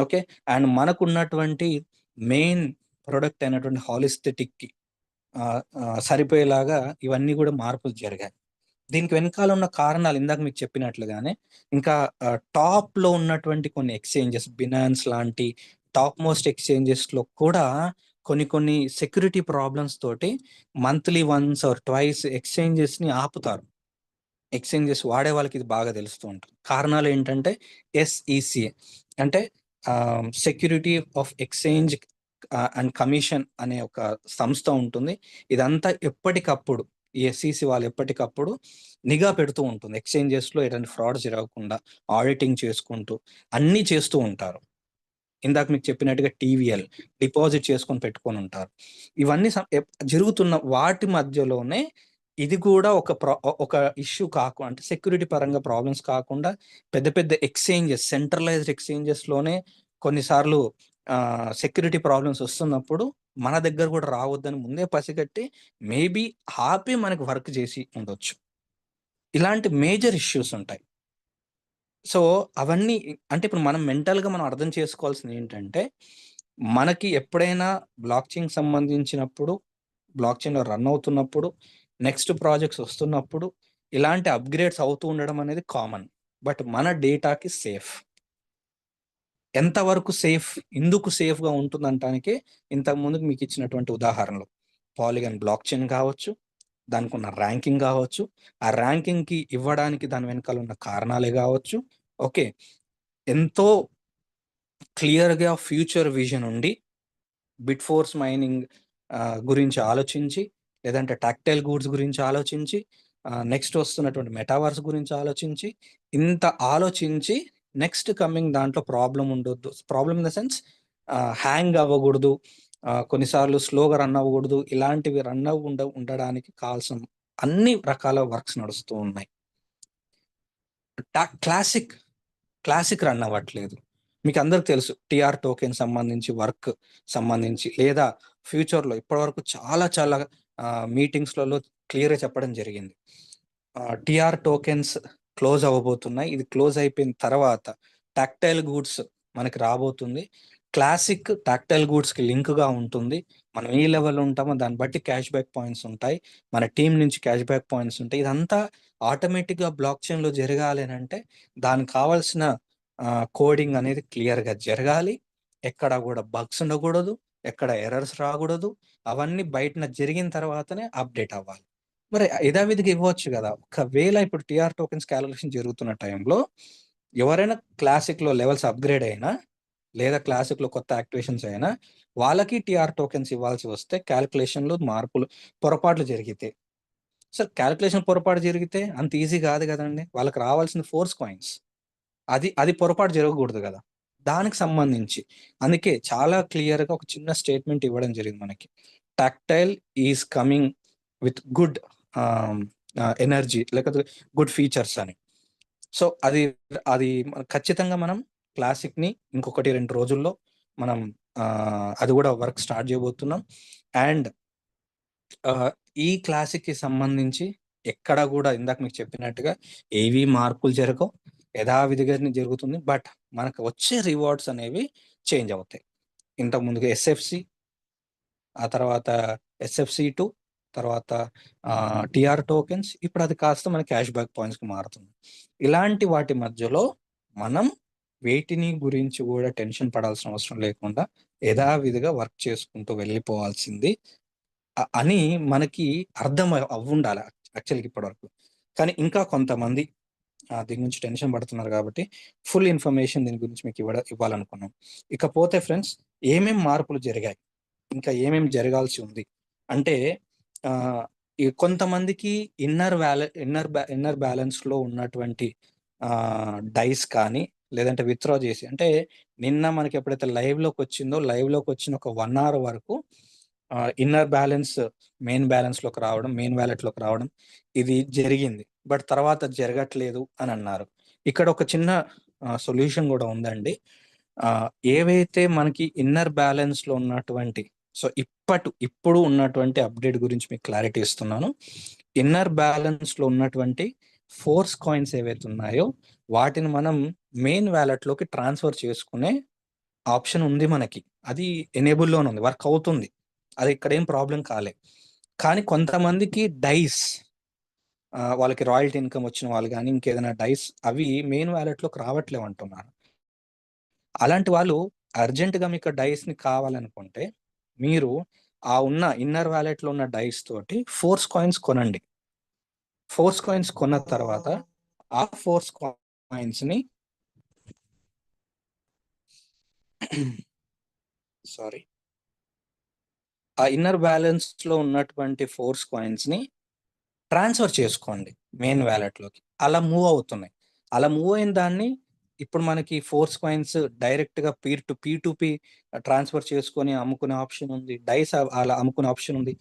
ఓకే, అండ్ మనకున్నటువంటి మెయిన్ ప్రొడక్ట్ అయినటువంటి హాలిస్థెటిక్కి సరిపోయేలాగా ఇవన్నీ కూడా మార్పులు జరిగాయి. దీనికి వెనకాల ఉన్న కారణాలు ఇందాక మీకు చెప్పినట్లుగానే ఇంకా టాప్ లో ఉన్నటువంటి కొన్ని ఎక్స్చేంజెస్, బినాన్స్ లాంటి టాప్ మోస్ట్ ఎక్స్చేంజెస్ లో కూడా కొన్ని సెక్యూరిటీ ప్రాబ్లమ్స్ తోటి monthly once or twice exchanges ని ఆపుతారు. ఎక్స్చేంజెస్ వాడే వాళ్ళకి ఇది బాగా తెలుస్తూ ఉంటుంది. కారణాలు ఏంటంటే SEC అంటే security of exchange and commission అనే ఒక సంస్థ ఉంటుంది. ఇదంతా ఎప్పటికప్పుడు ఈ SEC వాళ్ళు ఎప్పటికప్పుడు నిఘా పెడుతూ ఉంటుంది. ఎక్స్చేంజెస్ లో ఎలాంటి ఫ్రాడ్ జరగకుండా ఆడిటింగ్ చేసుకుంటూ అన్నీ చేస్తూ ఉంటారు. ఇందాక మీకు చెప్పినట్టుగా TVL డిపాజిట్ చేసుకొని పెట్టుకొని ఉంటారు. ఇవన్నీ జరుగుతున్న వాటి మధ్యలోనే ఇది కూడా ఒక ఇష్యూ కాకుండా, అంటే సెక్యూరిటీ పరంగా ప్రాబ్లమ్స్ కాకుండా పెద్ద పెద్ద ఎక్స్చేంజెస్, సెంట్రలైజ్డ్ ఎక్స్చేంజెస్ లోనే కొన్నిసార్లు సెక్యూరిటీ ప్రాబ్లమ్స్ వస్తున్నప్పుడు మన దగ్గర కూడా రావద్దని ముందే పసిగట్టి మేబీ ఆపి మనకి వర్క్ చేసి ఉండొచ్చు. ఇలాంటి మేజర్ ఇష్యూస్ ఉంటాయి. సో అవన్నీ అంటే ఇప్పుడు మనం మెంటల్గా మనం అర్థం చేసుకోవాల్సింది ఏంటంటే, మనకి ఎప్పుడైనా బ్లాక్ చైన్ సంబంధించినప్పుడు, బ్లాక్ చైన్లో రన్ అవుతున్నప్పుడు, నెక్స్ట్ ప్రాజెక్ట్స్ వస్తున్నప్పుడు ఇలాంటి అప్గ్రేడ్స్ అవుతూ ఉండడం అనేది కామన్. బట్ మన డేటాకి సేఫ్ ఎంతవరకు సేఫ్, ఎందుకు సేఫ్గా ఉంటుందంటానికి ఇంతకుముందుకు మీకు ఇచ్చినటువంటి ఉదాహరణలు పాలిగన్ బ్లాక్ చైన్ కావచ్చు, దానికి ఉన్న ర్యాంకింగ్ కావచ్చు, ఆ ర్యాంకింగ్కి ఇవ్వడానికి దాని వెనకాల ఉన్న కారణాలే కావచ్చు. ఓకే, ఎంతో క్లియర్గా ఫ్యూచర్ విజన్ ఉండి బిట్ ఫోర్స్ మైనింగ్ గురించి ఆలోచించి, లేదంటే టాక్టైల్ గూడ్స్ గురించి ఆలోచించి, నెక్స్ట్ వస్తున్నటువంటి మెటావర్స్ గురించి ఆలోచించి, ఇంత ఆలోచించి నెక్స్ట్ కమింగ్ దాంట్లో ప్రాబ్లం ఉండొద్దు, problem in the sense hang అవ్వకూడదు, కొన్నిసార్లు స్లోగా రన్ అవ్వకూడదు, ఇలాంటివి రన్ ఉండడానికి కావాల్సిన అన్ని రకాల వర్క్స్ నడుస్తూ ఉన్నాయి. క్లాసిక్ రన్ అవ్వట్లేదు. మీకు అందరికి తెలుసు టిఆర్ టోకెన్ సంబంధించి వర్క్ సంబంధించి, లేదా ఫ్యూచర్లో ఇప్పటివరకు చాలా మీటింగ్స్లలో క్లియర్గా చెప్పడం జరిగింది. టిఆర్ టోకెన్స్ క్లోజ్ అవ్వబోతున్నాయి. ఇది క్లోజ్ అయిపోయిన తర్వాత టాక్టైల్ గూడ్స్ మనకి రాబోతుంది. క్లాసిక్ టాక్టైల్ గూడ్స్కి లింక్గా ఉంటుంది. మనం ఏ లెవెల్ ఉంటామో దాన్ని బట్టి క్యాష్ బ్యాక్ పాయింట్స్ ఉంటాయి, మన టీం నుంచి క్యాష్ బ్యాక్ పాయింట్స్ ఉంటాయి. ఇదంతా ఆటోమేటిక్గా బ్లాక్ చైన్లో జరగాలి అని అంటే దానికి కావాల్సిన కోడింగ్ అనేది క్లియర్గా జరగాలి, ఎక్కడ కూడా బగ్స్ ఉండకూడదు, ఎక్కడ ఎర్రర్స్ రాకూడదు. అవన్నీ బయటన జరిగిన తర్వాతనే అప్డేట్ అవ్వాలి. మరి యథావిధిగా ఇవ్వచ్చు కదా. ఒకవేళ ఇప్పుడు టిఆర్ టోకెన్స్ క్యాలిక్యులేషన్ జరుగుతున్న టైంలో ఎవరైనా క్లాసిక్లో లెవెల్స్ అప్గ్రేడ్ అయినా, లేదా క్లాసిక్లో కొత్త యాక్టివేషన్స్ అయినా వాళ్ళకి టిఆర్ టోకెన్స్ ఇవ్వాల్సి వస్తే క్యాలిక్యులేషన్లో పొరపాట్లు జరిగితే, సార్ క్యాలిక్యులేషన్ పొరపాటు జరిగితే అంత ఈజీ కాదు కదండి. వాళ్ళకి రావాల్సిన ఫోర్స్ కాయిన్స్, అది పొరపాటు జరగకూడదు కదా. దానికి సంబంధించి అందుకే చాలా క్లియర్గా ఒక చిన్న స్టేట్మెంట్ ఇవ్వడం జరిగింది మనకి. Tactile is coming with good energy, లేకపోతే గుడ్ ఫీచర్స్ అని. సో అది ఖచ్చితంగా మనం క్లాసిక్ని ఇంకొకటి 2 రోజుల్లో మనం అది కూడా వర్క్ స్టార్ట్ చేయబోతున్నాం. అండ్ ఈ క్లాసిక్కి సంబంధించి ఎక్కడ కూడా ఇందాక మీకు చెప్పినట్టుగా ఏవి మార్పులు జరగవు, యథావిధిగానే జరుగుతుంది. బట్ మనకు వచ్చే రివార్డ్స్ అనేవి చేంజ్ అవుతాయి. ఇంతకుముందుగా SFC, ఆ తర్వాత SFC2, తర్వాత టిఆర్ టోకెన్స్, ఇప్పుడు అది కాస్త మన క్యాష్ బ్యాక్ పాయింట్స్కి మారుతుంది. ఇలాంటి వాటి మధ్యలో మనం వేటిని గురించి కూడా టెన్షన్ పడాల్సిన అవసరం లేకుండా యథావిధిగా వర్క్ చేసుకుంటూ వెళ్ళిపోవాల్సింది అని మనకి అర్థం అవ్వుండాలి యాక్చువల్గా ఇప్పటివరకు. కానీ ఇంకా కొంతమంది దీని గురించి టెన్షన్ పడుతున్నారు కాబట్టి ఫుల్ ఇన్ఫర్మేషన్ దీని గురించి మీకు ఇవ్వాలనుకున్నాం. ఇకపోతే ఫ్రెండ్స్, ఏమేం మార్పులు జరిగాయి, ఇంకా ఏమేమి జరగాల్సి ఉంది అంటే, కొంతమందికి ఇన్నర్ బ్యాలెన్స్లో ఉన్నటువంటి డైస్ కానీ, లేదంటే విత్డ్రా చేసి, అంటే నిన్న మనకి ఎప్పుడైతే లైవ్లోకి వచ్చిన ఒక 1 hour వరకు ఇన్నర్ బ్యాలెన్స్ మెయిన్ బ్యాలెన్స్లోకి రావడం, మెయిన్ వ్యాలెట్లోకి రావడం ఇది జరిగింది. బట్ తర్వాత జరగట్లేదు అని అన్నారు. ఇక్కడ ఒక చిన్న సొల్యూషన్ కూడా ఉందండి. ఏవైతే మనకి ఇన్నర్ బ్యాలెన్స్లో ఉన్నటువంటి, సో ఇప్పుడు ఉన్నటువంటి అప్డేట్ గురించి మీకు క్లారిటీ ఇస్తున్నాను. ఇన్నర్ బ్యాలెన్స్లో ఉన్నటువంటి ఫోర్స్ కాయిన్స్ ఏవైతే ఉన్నాయో వాటిని మనం మెయిన్ వ్యాలెట్లోకి ట్రాన్స్ఫర్ చేసుకునే ఆప్షన్ ఉంది మనకి. అది ఎనేబుల్లోనే ఉంది, వర్క్ అవుతుంది, అది ఇక్కడ ఏం ప్రాబ్లం కాలే. కానీ కొంతమందికి డైస్, వాళ్ళకి రాయల్టీ ఇన్కమ్ వచ్చిన వాళ్ళు కానీ ఇంకేదైనా డైస్ అవి మెయిన్ వ్యాలెట్లోకి రావట్లేవు అంటున్నారు. అలాంటి వాళ్ళు అర్జెంటుగా మీకు డైస్ని కావాలనుకుంటే మీరు ఆ ఉన్న ఇన్నర్ వ్యాలెట్లో ఉన్న డైస్ తోటి ఫోర్స్ కాయిన్స్ కొనండి. ఫోర్స్ కాయిన్స్ కొన్న తర్వాత ఆ ఫోర్స్ కాయిన్స్ని సారీ ఆ ఇన్నర్ బ్యాలెన్స్ లో ఉన్నటువంటి ఫోర్స్ కాయిన్స్ ని ట్రాన్స్ఫర్ చేసుకోండి మెయిన్ వ్యాలెట్లోకి. అలా మూవ్ అవుతున్నాయి. అలా మూవ్ అయిన దాన్ని ఇప్పుడు మనకి ఫోర్స్ కాయిన్స్ డైరెక్ట్గా పీ టు పీ ట్రాన్స్ఫర్ చేసుకొని అమ్ముకునే ఆప్షన్ ఉంది, డైస్ అలా అమ్ముకునే ఆప్షన్ ఉంది.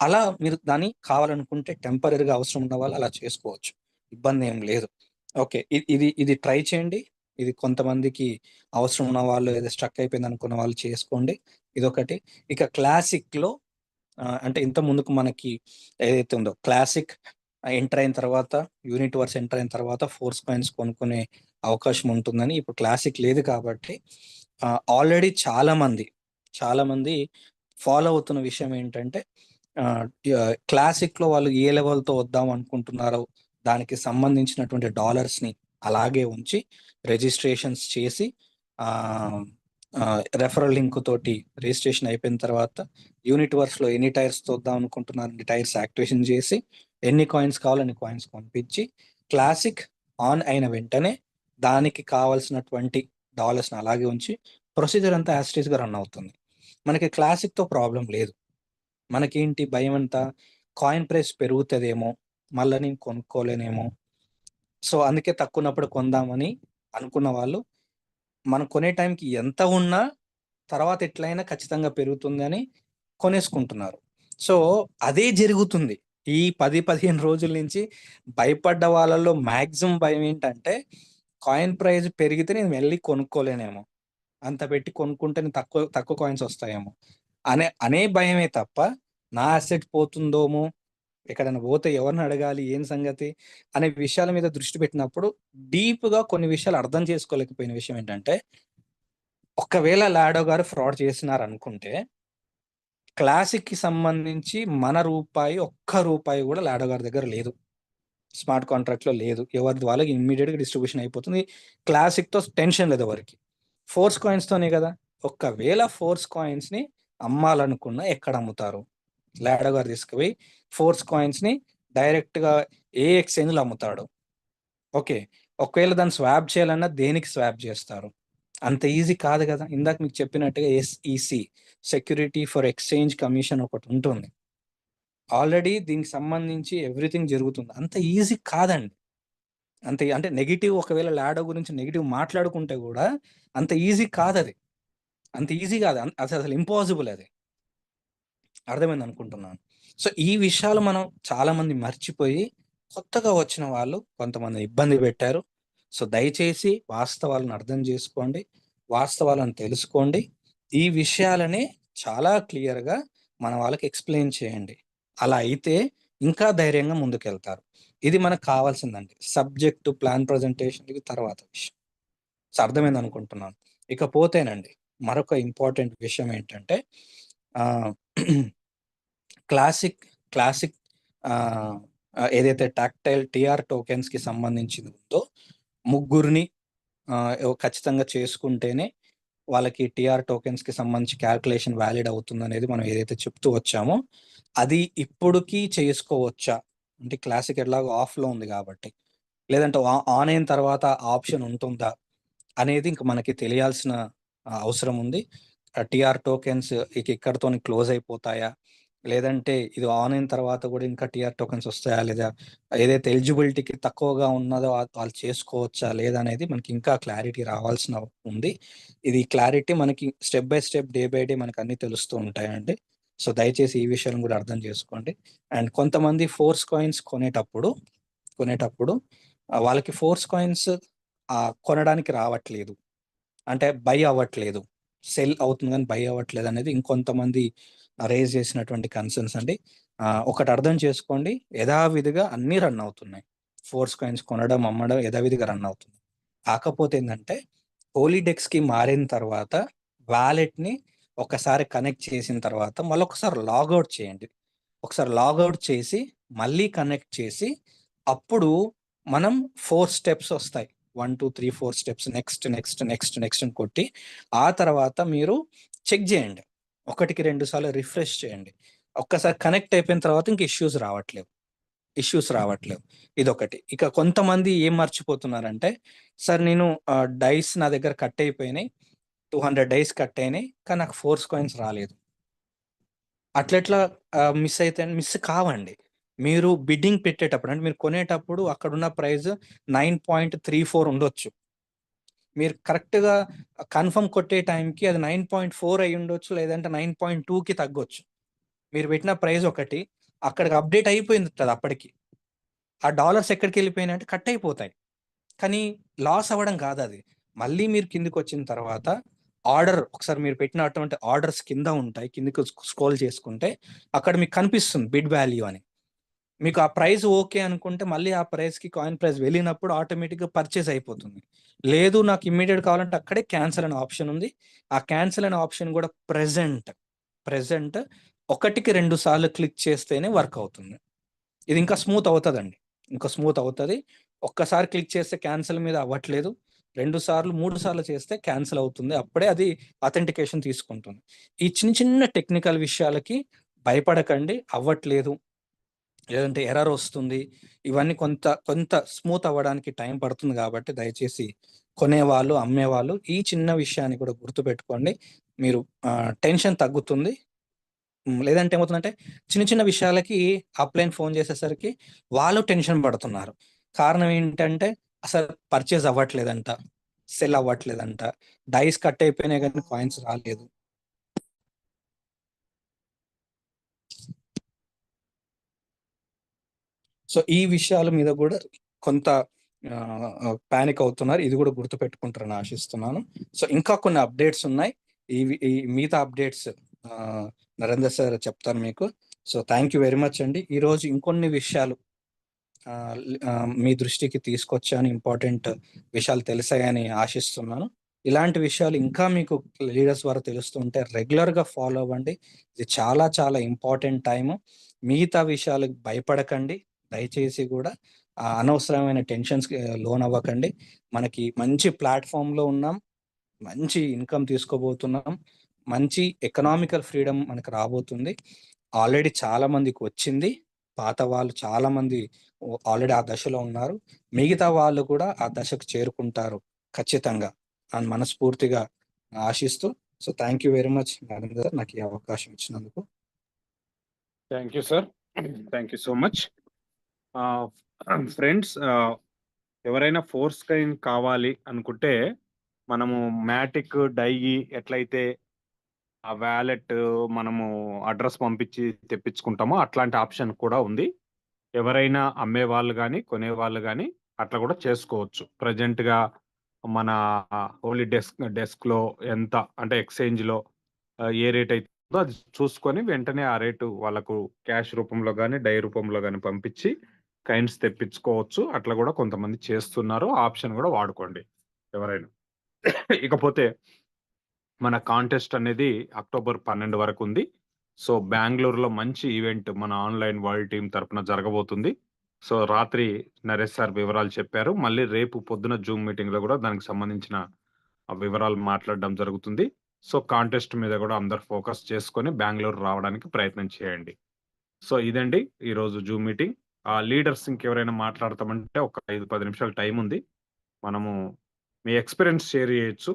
అలా మీరు దాన్ని కావాలనుకుంటే టెంపరీగా అవసరం ఉన్న వాళ్ళు అలా చేసుకోవచ్చు, ఇబ్బంది ఏం లేదు. ఓకే, ఇది ఇది ట్రై చేయండి. ఇది కొంతమందికి అవసరం ఉన్న వాళ్ళు, ఏదో స్ట్రక్ అయిపోయింది అనుకున్న వాళ్ళు చేసుకోండి. ఇదొకటి. ఇక క్లాసిక్లో అంటే ఇంత ముందుకు మనకి ఏదైతే ఉందో క్లాసిక్ ఎంటర్ అయిన తర్వాత, యూనిట్ వర్స్ ఎంటర్ అయిన తర్వాత ఫోర్స్ కాయిన్స్ కొనుక్కునే అవకాశం ఉంటుందని, ఇప్పుడు క్లాసిక్ లేదు కాబట్టి ఆల్రెడీ చాలా మంది ఫాలో అవుతున్న విషయం ఏంటంటే క్లాసిక్లో వాళ్ళు ఏ లెవెల్తో వద్దాం అనుకుంటున్నారో దానికి సంబంధించినటువంటి డాలర్స్ని అలాగే ఉంచి రిజిస్ట్రేషన్స్ చేసి రెఫరల్ లింక్ తోటి రిజిస్ట్రేషన్ అయిపోయిన తర్వాత యూనిట్ వర్స్లో ఎన్ని టైర్స్ చూద్దాం అనుకుంటున్నారు, అన్ని టైర్స్ యాక్టివేషన్ చేసి ఎన్ని కాయిన్స్ కావాలో అన్ని కాయిన్స్ పంపించి క్లాసిక్ ఆన్ అయిన వెంటనే దానికి కావాల్సినటువంటి డాలర్స్ని అలాగే ఉంచి ప్రొసీజర్ అంతా యాస్టీస్గా రన్ అవుతుంది. మనకి క్లాసిక్తో ప్రాబ్లం లేదు. మనకేంటి భయం అంతా, కాయిన్ ప్రైస్ పెరుగుతుందేమో, మళ్ళీ నేను కొనుక్కోలేనేమో, సో అందుకే తక్కువ ఉన్నప్పుడు కొందామని అనుకున్న వాళ్ళు మనం కొనే టైంకి ఎంత ఉన్నా తర్వాత ఎట్లయినా ఖచ్చితంగా పెరుగుతుందని కొనేసుకుంటున్నారు. సో అదే జరుగుతుంది. ఈ 10-15 రోజుల నుంచి భయపడ్డ వాళ్ళలో మ్యాక్సిమం భయం ఏంటంటే కాయిన్ ప్రైస్ పెరిగితే నేను వెళ్ళి కొనుక్కోలేనేమో, అంత పెట్టి కొనుక్కుంటే నేను తక్కువ తక్కువ కాయిన్స్ వస్తాయేమో అనే భయమే తప్ప నా అసెట్ పోతుందోమో, ఎక్కడైనా పోతే ఎవరిని అడగాలి, ఏం సంగతి అనే విషయాల మీద దృష్టి పెట్టినప్పుడు డీప్గా కొన్ని విషయాలు అర్థం చేసుకోలేకపోయిన విషయం ఏంటంటే, ఒకవేళ లాడో గారు ఫ్రాడ్ చేసినారనుకుంటే క్లాసిక్కి సంబంధించి మన ఒక్క రూపాయి కూడా లాడో గారి దగ్గర లేదు, స్మార్ట్ కాంట్రాక్ట్లో లేదు. ఎవరిది వాళ్ళకి ఇమ్మీడియట్గా డిస్ట్రిబ్యూషన్ అయిపోతుంది. క్లాసిక్తో టెన్షన్ లేదు ఎవరికి, ఫోర్స్ కాయిన్స్తోనే కదా. ఒకవేళ ఫోర్స్ కాయిన్స్ని అమ్మాలనుకున్నా ఎక్కడ అమ్ముతారు? లాడో గారు తీసుకుపోయి ఫోర్స్ కాయిన్స్ని డైరెక్ట్గా ఏ ఎక్స్చేంజ్లో అమ్ముతాడు? ఓకే, ఒకవేళ దాన్ని స్వాప్ చేయాలన్నా దేనికి స్వాప్ చేస్తారు? అంత ఈజీ కాదు కదా. ఇందాక మీకు చెప్పినట్టుగా SEC, security for exchange commission ఒకటి ఉంటుంది. ఆల్రెడీ దీనికి సంబంధించి ఎవ్రీథింగ్ జరుగుతుంది. అంత ఈజీ కాదండి. అంతే, అంటే నెగిటివ్, ఒకవేళ లాడో గురించి నెగిటివ్ మాట్లాడుకుంటే కూడా అంత ఈజీ కాదది. అంత ఈజీ కాదు, అసలు ఇంపాసిబుల్ అది. అర్థమైంది అనుకుంటున్నాను. సో ఈ విషయాలు మనం చాలామంది మర్చిపోయి కొత్తగా వచ్చిన వాళ్ళు కొంతమంది ఇబ్బంది పెట్టారు. సో దయచేసి వాస్తవాలను అర్థం చేసుకోండి, వాస్తవాలను తెలుసుకోండి. ఈ విషయాలని చాలా క్లియర్గా మన వాళ్ళకి ఎక్స్ప్లెయిన్ చేయండి. అలా అయితే ఇంకా ధైర్యంగా ముందుకెళ్తారు. ఇది మనకు కావాల్సిందండి. సబ్జెక్టు ప్లాన్ ప్రజెంటేషన్కి తర్వాత విషయం. సో అర్థమైంది అనుకుంటున్నాను. ఇకపోతేనండి మరొక ఇంపార్టెంట్ విషయం ఏంటంటే క్లాసిక్ ఏదైతే టాక్టైల్ TR టోకెన్స్కి సంబంధించింది ఉందో ముగ్గురిని ఖచ్చితంగా చేసుకుంటేనే వాళ్ళకి TR టోకెన్స్కి సంబంధించి క్యాల్కులేషన్ వ్యాలిడ్ అవుతుంది అనేది మనం ఏదైతే చెప్తూ వచ్చామో అది ఇప్పటికీ చేసుకోవచ్చా అంటే క్లాసిక్ ఎట్లాగో ఆఫ్లో ఉంది కాబట్టి, లేదంటే ఆన్ అయిన తర్వాత ఆప్షన్ ఉంటుందా అనేది ఇంక మనకి తెలియాల్సిన అవసరం ఉంది. TR టోకెన్స్ ఇక్కడతో క్లోజ్ అయిపోతాయా, లేదంటే ఇది ఆన్ అయిన తర్వాత కూడా ఇంకా TR టోకెన్స్ వస్తాయా, లేదా ఏదైతే ఎలిజిబిలిటీకి తక్కువగా ఉన్నదో వాళ్ళు చేసుకోవచ్చా లేదా అనేది మనకి ఇంకా క్లారిటీ రావాల్సిన ఉంది. ఇది క్లారిటీ మనకి step by step, day by day మనకు అన్ని తెలుస్తూ ఉంటాయండి. సో దయచేసి ఈ విషయాలను కూడా అర్థం చేసుకోండి. అండ్ కొంతమంది ఫోర్స్ కాయిన్స్ కొనేటప్పుడు వాళ్ళకి ఫోర్స్ కాయిన్స్ కొనడానికి రావట్లేదు, అంటే బై అవ్వట్లేదు, సెల్ అవుతుంది కానీ బై అవ్వట్లేదు అనేది ఇంకొంతమంది రేజ్ చేసినటువంటి కన్సర్న్స్ అండి. ఒకటి అర్థం చేసుకోండి, యథావిధిగా అన్నీ రన్ అవుతున్నాయి. ఫోర్స్ కాయిన్స్ కొనడం, అమ్మడం యథావిధిగా రన్ అవుతుంది. కాకపోతే ఏంటంటే పోలీడెక్స్కి మారిన తర్వాత వ్యాలెట్ని ఒకసారి కనెక్ట్ చేసిన తర్వాత మళ్ళొకసారి లాగౌట్ చేయండి. ఒకసారి లాగౌట్ చేసి మళ్ళీ కనెక్ట్ చేసి అప్పుడు మనం 4 స్టెప్స్ వస్తాయి. 1, 2, 3, 4 steps next, next, next, next అని కొట్టి ఆ తర్వాత మీరు చెక్ చేయండి. 1కి 2 సార్లు రిఫ్రెష్ చేయండి. ఒక్కసారి కనెక్ట్ అయిపోయిన తర్వాత ఇంక ఇష్యూస్ రావట్లేవు. ఇదొకటి. ఇక కొంతమంది ఏం మర్చిపోతున్నారంటే, సార్ నేను డైస్ నా దగ్గర కట్ అయిపోయినాయి. 200 డైస్ కట్ అయినాయి. కానీ నాకు ఫోర్స్ కాయిన్స్ రాలేదు. అట్లెట్లా మిస్ కావండి. మీరు బిడ్డింగ్ పెట్టేటప్పుడు అంటే మీరు కొనేటప్పుడు అక్కడున్న ప్రైస్ 9.34 ఉండొచ్చు. మీరు కరెక్ట్‌గా కన్ఫర్మ్ కొట్టే టైంకి అది 9.4 అయ్యుండొచ్చు. లేదంటే 9.2కి తగ్గొచ్చు. మీరు పెట్టిన ప్రైస్ ఒకటి, అక్కడికి అప్డేట్ అయిపోయింది అప్పటికి. ఆ డాలర్స్ ఎక్కడికెళ్ళిపోయినాయంటే కట్ అయిపోతాయి. కానీ లాస్ అవ్వడం కాదది. మళ్ళీ మీరు కిందకొచ్చిన తర్వాత ఒకసారి మీరు పెట్టినటువంటి ఆర్డర్స్ కింద ఉంటాయి. కిందకి స్క్రోల్ చేసుకుంటే అక్కడ మీకు కనిపిస్తుంది బిడ్ వాల్యూ అని. మీకు ఆ ప్రైస్ ఓకే అనుకుంటే మళ్ళీ ఆ ప్రైస్‌కి కాయిన్ ప్రైస్ వెళ్ళినప్పుడు ఆటోమేటిక్‌గా పర్చేజ్ అయిపోతుంది. లేదు నాకు ఇమ్మీడియేట్ కావాలంటే అక్కడే క్యాన్సెల్ అనే ఆప్షన్ ఉంది. ఆ క్యాన్సెల్ అనే ఆప్షన్ కూడా ప్రెజెంట్ 1కి 2 సార్లు క్లిక్ చేస్తేనే వర్క్ అవుతుంది. ఇది ఇంకా స్మూత్ అవుతదండి. ఇంకా స్మూత్ అవుతది. ఒక్కసారి క్లిక్ చేస్తే క్యాన్సెల్ మీద అవ్వట్లేదు. 2 సార్లు, 3 సార్లు చేస్తే క్యాన్సెల్ అవుతుంది. అప్పుడే అది అథెంటికేషన్ తీసుకుంటుంది. ఈ చిన్న టెక్నికల్ విషయాలకి భయపడకండి. అవ్వట్లేదు, లేదంటే ఎర్రర్ వస్తుంది. ఇవన్నీ కొంత స్మూత్ అవ్వడానికి టైం పడుతుంది కాబట్టి దయచేసి కొనేవాళ్ళు, అమ్మేవాళ్ళు ఈ చిన్న విషయాన్ని కూడా గుర్తుపెట్టుకోండి. మీరు టెన్షన్ తగ్గుతుంది. లేదంటే ఏమవుతుందంటే చిన్న విషయాలకి అప్‌లైన్ ఫోన్ చేసేసరికి వాళ్ళు టెన్షన్ పడుతున్నారు. కారణం ఏంటంటే అసలు పర్చేజ్ అవ్వట్లేదంట. సెల్ అవ్వట్లేదంట. డైస్ కట్ అయిపోయినాయి గానీ కాయిన్స్ రాలేదు. సో, ఈ విషయాల మీద గూడా కొంత పానిక్ అవుతున్నారు. ఇది గూడా గుర్తుపెట్టుకుంటారని ఆశిస్తున్నాను. సో, ఇంకా కొన్ని అప్డేట్స్ ఉన్నాయి. ఈ మిగతా అప్డేట్స్ నరేందర్ సార్ చెప్తారు మీకు. So, thank you very much అండి. ఈరోజు ఇంకొన్ని విషయాలు మీ దృష్టికి తీసుకొచ్చాను. ఇంపార్టెంట్ విషయాలు తెలిసాయని ఆశిస్తున్నాను. ఇలాంటి విషయాలు ఇంకా మీకు లీడర్స్ ద్వారా తెలుస్తూ ఉంటే రెగ్యులర్‌గా ఫాలో అవ్వండి. ఇది చాలా ఇంపార్టెంట్ టైము. మిగతా విషయాలకు భయపడకండి. దయచేసి గూడా అనవసరమైన టెన్షన్స్‌కి లోనవ్వకండి. మనకి మంచి ప్లాట్‌ఫార్మ్‌లో ఉన్నాం. మంచి ఇన్‌కమ్ తీసుకోబోతున్నాం. మంచి ఎకనామికల్ ఫ్రీడమ్ మనకు రాబోతుంది. ఆల్రెడీ చాలా మందికొచ్చింది. పాత వాళ్ళు చాలా మంది ఆల్రెడీ ఆ దశలో ఉన్నారు. మిగతా వాళ్ళు కూడా ఆ దశకు చేరుకుంటారు ఖచ్చితంగా అని మనస్ఫూర్తిగా ఆశిస్తూ so, thank you very much Narendra గారు నాకు ఈ అవకాశం ఇచ్చినందుకు. Thank you sir. Thank you so much. Friends, ఎవరైనా ఫోర్స్ కాయిన్ కావాలి అనుకుంటే మనము మ్యాటిక్ డైయి ఎట్లయితే ఆ వాలెట్ మనము అడ్రస్ పంపించి తెప్పించుకుంటామో అట్లాంటి ఆప్షన్ కూడా ఉంది. ఎవరైనా అమ్మేవాళ్ళు గానీ, కొనేవాళ్ళు గానీ అట్లా కూడా చేసుకోవచ్చు. ప్రెజెంట్‌గా మన ఓన్లీ డెస్క్‌లో ఎంత అంటే ఎక్స్‌చేంజ్‌లో ఏ రేట్ అయితుందో అది చూసుకొని వెంటనే ఆ రేటు వాళ్ళకు క్యాష్ రూపంలో గానీ, డై రూపంలో గానీ పంపించి కాయిన్స్ తెప్పించుకోవచ్చు. అట్లా కూడా కొంతమంది చేస్తున్నారు. ఆ ఆప్షన్ కూడా వాడుకోండి ఎవరైనా. ఇకపోతే మన కాంటెస్ట్ అనేది అక్టోబర్ 12 వరకు ఉంది. సో, బెంగుళూరులో మంచి ఈవెంట్ మన ఆన్‌లైన్ వరల్డ్ టీమ్ తరపున జరగబోతుంది. సో, రాత్రి నరేష్ సార్ వివరాలు చెప్పారు. మళ్ళీ రేపు పొద్దున జూమ్ మీటింగ్‌లో గూడా దానికి సంబంధించిన వివరాలు మాట్లాడడం జరుగుతుంది. సో, కాంటెస్ట్ మీద గూడా అందరూ ఫోకస్ చేసుకొని బెంగుళూరు రావడానికి ప్రయత్నం చేయండి. సో, ఇదండి ఈరోజు జూమ్ మీటింగ్. లీడర్స్ ఇంకెవరైనా మాట్లాడతామంటే ఒక 5, 10 నిమిషాలు టైముంది. మనము మీ ఎక్స్‌పీరియన్స్ షేర్ చేయొచ్చు.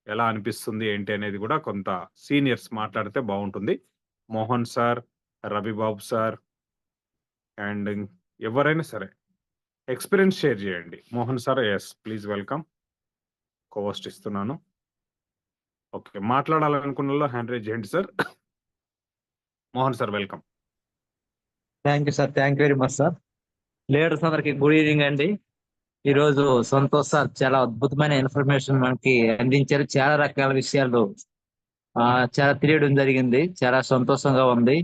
ఎలా అనిపిస్తుంది ఏంటి అనేది గూడా కొంత సీనియర్స్ మాట్లాడితే బావుంటుంది. Mohan sir, Ravibabu sir and ఎవరైనా సరే ఎక్స్‌పీరియన్స్ షేర్ జేయండి. Mohan sir please welcome. Co-host ఇస్తున్నాను. ఓకే. మాట్లాడాలనుకున్నోళ్ళు హ్యాండ్ రైజ్ చేయండి sir. Mohan sir welcome. Thank you sir. Thank you very much sir. Leaders అందరికి గుడ్ ఈవినింగ్ అండి. ఈరోజు సంతోష్ సార్ చాలా అద్భుతమైన ఇన్ఫర్మేషన్ మనకి అందించారు. చాలా రకాల విషయాలు చాలా తెలియడం జరిగింది. చాలా సంతోషంగా ఉంది.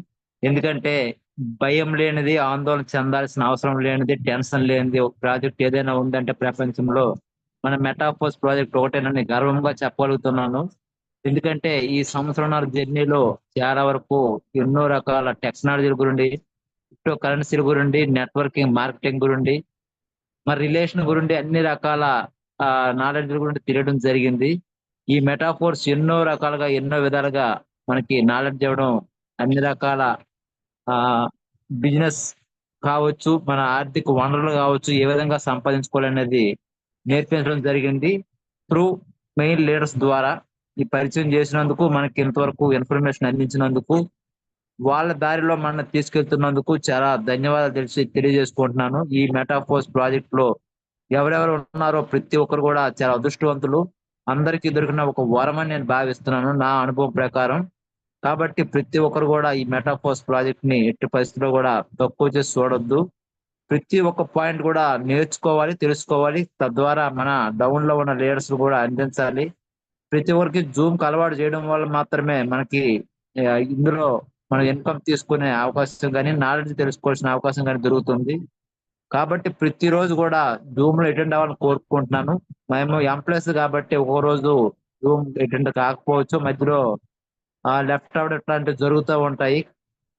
ఎందుకంటే భయం లేనిది, ఆందోళన చెందాల్సిన అవసరం లేనిది, టెన్షన్ లేనిది ఒక ప్రాజెక్ట్ ఏదైనా ఉందంటే ప్రపంచంలో మన మెటాఫోర్స్ ప్రాజెక్ట్ ఒకటేనని గర్వంగా చెప్పగలుగుతున్నాను. ఎందుకంటే ఈ సంవత్సరంన్నర జర్నీలో చాలా వరకు ఎన్నో రకాల టెక్నాలజీల గురించి, క్రిప్టో కరెన్సీల గురించి, నెట్వర్కింగ్ మార్కెటింగ్ గురించి, మరి రిలేషన్ గురించి అన్ని రకాల నాలెడ్జ్ గురించి తెలియడం జరిగింది. ఈ మెటాఫోర్స్ ఎన్నో రకాలుగా ఎన్నో విధాలుగా మనకి నాలెడ్జ్ ఇవ్వడం, అన్ని రకాల బిజినెస్ కావచ్చు, మన ఆర్థిక వనరులు కావచ్చు, ఏ విధంగా సంపాదించుకోవాలనేది నేర్పించడం జరిగింది. త్రూ మెయిన్ లీడర్స్ ద్వారా ఈ పరిచయం చేసినందుకు, మనకి ఇంతవరకు ఇన్ఫర్మేషన్ అందించినందుకు, వాళ్ళ దారిలో మన తీసుకెళ్తున్నందుకు చాలా ధన్యవాదాలు తెలియజేసుకుంటున్నాను. ఈ మెటాఫోర్స్ ప్రాజెక్ట్ లో ఎవరెవరు ఉన్నారో ప్రతి ఒక్కరు కూడా చాలా అదృష్టవంతులు. అందరికీ దొరికిన ఒక వరం అని నేను భావిస్తున్నాను నా అనుభవం ప్రకారం. కాబట్టి ప్రతి ఒక్కరు కూడా ఈ మెటాఫోర్స్ ప్రాజెక్ట్ ని ఎట్టి పరిస్థితిలో కూడా తక్కువ చేసి చూడొద్దు. ప్రతి ఒక్క పాయింట్ కూడా నేర్చుకోవాలి, తెలుసుకోవాలి. తద్వారా మన డౌన్ లో ఉన్న లీడర్స్ కూడా అందించాలి. ప్రతి ఒక్కరికి జూమ్ కి అలవాటు చేయడం వల్ల మాత్రమే మనకి ఇందులో మనం ఇన్కమ్ తీసుకునే అవకాశం కానీ, నాలెడ్జ్ తెలుసుకోవాల్సిన అవకాశం కానీ దొరుకుతుంది. కాబట్టి ప్రతిరోజు కూడా జూమ్ లో అటెండ్ అవ్వాలని కోరుకుంటున్నాను. మేము ఎంప్లాయీస్ కాబట్టి ఒక్కో రోజు జూమ్ అటెండ్ కాకపోవచ్చు, మధ్యలో లెఫ్ట్ అవడం ఇట్లాంటివి జరుగుతూ ఉంటాయి.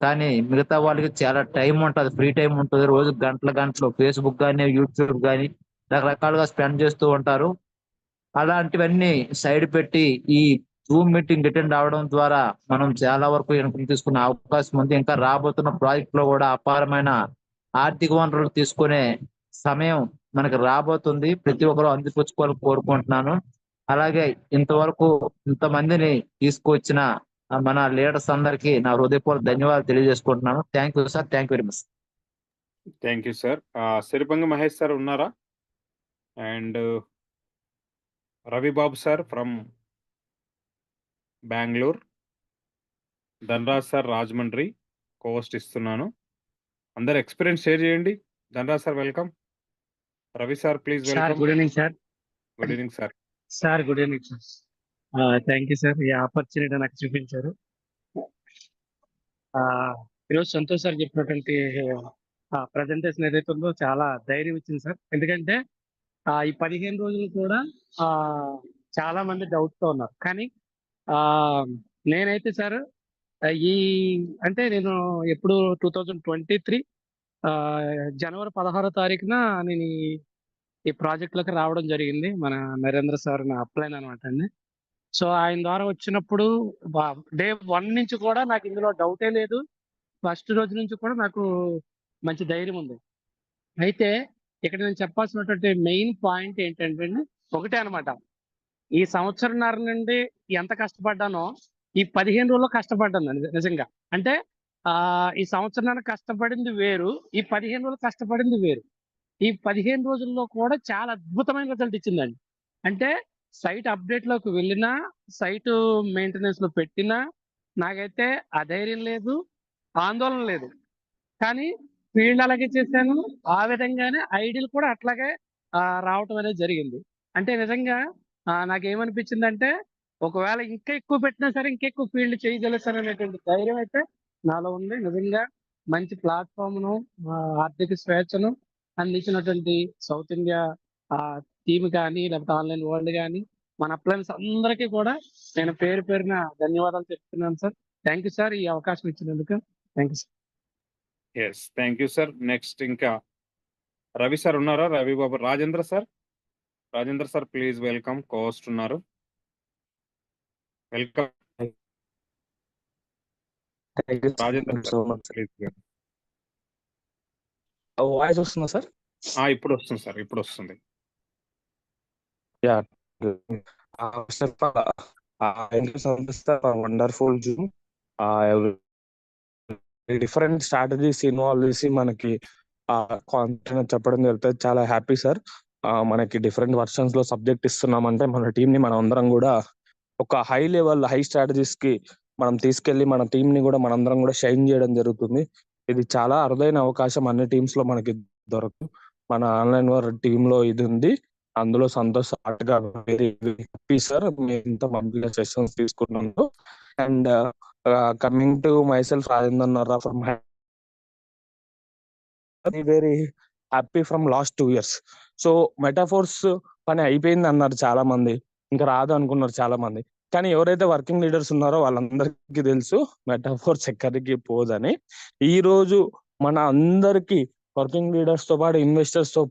కానీ మిగతా వాళ్ళకి చాలా టైం ఉంటుంది, ఫ్రీ టైం ఉంటుంది. రోజు గంటల గంటలు ఫేస్బుక్ కానీ, యూట్యూబ్ కానీ రకరకాలుగా స్పెండ్ చేస్తూ ఉంటారు. అలాంటివన్నీ సైడ్ పెట్టి ఈ జూమ్ మీటింగ్ అటెండ్ అవడం ద్వారా మనం చాలా వరకు ఇన్కమ్ తీసుకునే అవకాశం ఉంది. ఇంకా రాబోతున్న ప్రాజెక్ట్ లో కూడా అపారమైన ఆర్థిక వనరులు తీసుకునే సమయం మనకి రాబోతుంది. ప్రతి ఒక్కరు అందిపుచ్చుకోవాలని కోరుకుంటున్నాను. అలాగే ఇంతవరకు ఇంతమందిని తీసుకొచ్చిన మన లీడర్స్ అందరికీ నా హృదయపూర్వక ధన్యవాదాలు తెలియజేసుకుంటున్నాను. Thank you sir, thank you very much. Thank you sir. Siripangi Mahesh sir ఉన్నారా? And Ravibabu sir from Bengaluru, Dhanraj sir Rajahmundry host ఇస్తున్నాను. అందరు ఎక్స్పీరియన్స్ షేర్ చేయండి. Dhanraj sir welcome. Ravi sir please sir welcome. Good evening sir. Good evening sir. Sir good evening sir. Thank you sir, ఈ opportunity నాకు చూపించారు. ఈరోజు Santosh sir చెప్పినటువంటి presentation ఏదైతే ఉందో చాలా ధైర్యం ఇచ్చింది సార్. ఎందుకంటే ఈ 15 రోజులు కూడా చాలా మంది డౌట్ తో ఉన్నారు. కానీ నేనైతే సార్ ఈ అంటే నేను ఎప్పుడు 2023 జనవరి 16వ తారీఖున నేను ఈ ప్రాజెక్ట్ లోకి రావడం జరిగింది. మన నరేంద్ర సార్ నా అప్లైన్ అనమాట అండి. సో ఆయన ద్వారా వచ్చినప్పుడు డే 1 నుంచి కూడా నాకు ఇందులో డౌటే లేదు. ఫస్ట్ రోజు నుంచి కూడా నాకు మంచి ధైర్యం ఉంది. అయితే ఇక్కడ నేను చెప్పాల్సినటువంటి మెయిన్ పాయింట్ ఏంటంటే ఒకటే అనమాట, ఈ సంవత్సరంన్నర నుండి ఎంత కష్టపడ్డానో ఈ 15 రోజుల్లో కష్టపడ్డాను నిజంగా. అంటే ఈ సంవత్సరంన్నర కష్టపడింది వేరు, ఈ 15 రోజులు కష్టపడింది వేరు. ఈ 15 రోజుల్లో కూడా చాలా అద్భుతమైన రిజల్ట్ ఇచ్చిందండి. అంటే సైట్ అప్డేట్ లోకి వెళ్ళినా, సైట్ మెయింటెనెన్స్ లో పెట్టినా నాకైతే అధైర్యం లేదు, ఆందోళన లేదు. కానీ ఫీల్డ్ అలాగే చేశాను, ఆ విధంగానే ఐడియలు కూడా అట్లాగే రావటం అనేది జరిగింది. అంటే నిజంగా నాకేమనిపించిందంటే ఒకవేళ ఇంకా ఎక్కువ పెట్టినా సరే ఇంకా ఎక్కువ ఫీల్డ్ చేయగలుగుతాను అనేటువంటి ధైర్యం అయితే నాలో ఉంది. నిజంగా మంచి ప్లాట్ఫామ్ను, ఆర్థిక స్వేచ్ఛను అందించినటువంటి సౌత్ ఇండియా టీమ్ కానీ, లేకపోతే ఆన్లైన్ వరల్డ్ కానీ, మన అప్లైన్స్ అందరికీ కూడా నేను పేరు పేరున ధన్యవాదాలు చెప్తున్నాను సార్. థ్యాంక్ యూ సార్, ఈ అవకాశం ఇచ్చినందుకు. Thank you sir. Yes, thank you sir. Next ఇంకా రవి సార్ ఉన్నారా? Ravi Babu. Rajendra sir, Rajendra sir please welcome. Host ఉన్నారు, వెల్కమ్. రాజేంద్ర ప్లీజ్. వాయిస్ వస్తుందా సార్? ఇప్పుడు వస్తుంది సార్, ఇప్పుడు వస్తుంది. Wonderful Zoom, different strategies involve చేసి మనకి కాన్ఫిడెన్స్ చెప్పడం జరుగుతుంది. చాలా హ్యాపీ సార్. మనకి డిఫరెంట్ వర్షన్స్ లో సబ్జెక్ట్ ఇస్తున్నామంటే మన టీం ని మనం అందరం కూడా ఒక హై లెవెల్, హై స్ట్రాటజీస్ కి మనం తీసుకెళ్లి మన టీం ని కూడా మనందరం కూడా షైన్ చేయడం జరుగుతుంది. ఇది చాలా అరుదైన అవకాశం, అన్ని టీమ్స్ లో మనకి దొరకదు. మన ఆన్లైన్ వర్క్ టీమ్ లో ఇది ఉంది. అందులో సంతోష్ గా వెరీ హ్యాపీ సార్ మీరు ఇంత మంచిగా సెషన్స్ తీసుకున్నందుకు. And coming to my self, Rajendra from very happy from last 2 years. So metaphors పని అయిపోయింది అన్నారు చాలా మంది, ఇంకా రాదు అనుకున్నారు చాలా మంది. కానీ ఎవరైతే వర్కింగ్ లీడర్స్ ఉన్నారో వాళ్ళందరికీ తెలుసు మెటాఫోర్స్ ఎక్కడికి పోదని. ఈ రోజు మన అందరికి వర్కింగ్ లీడర్స్ తో పాటు ఇన్వెస్టర్స్ తో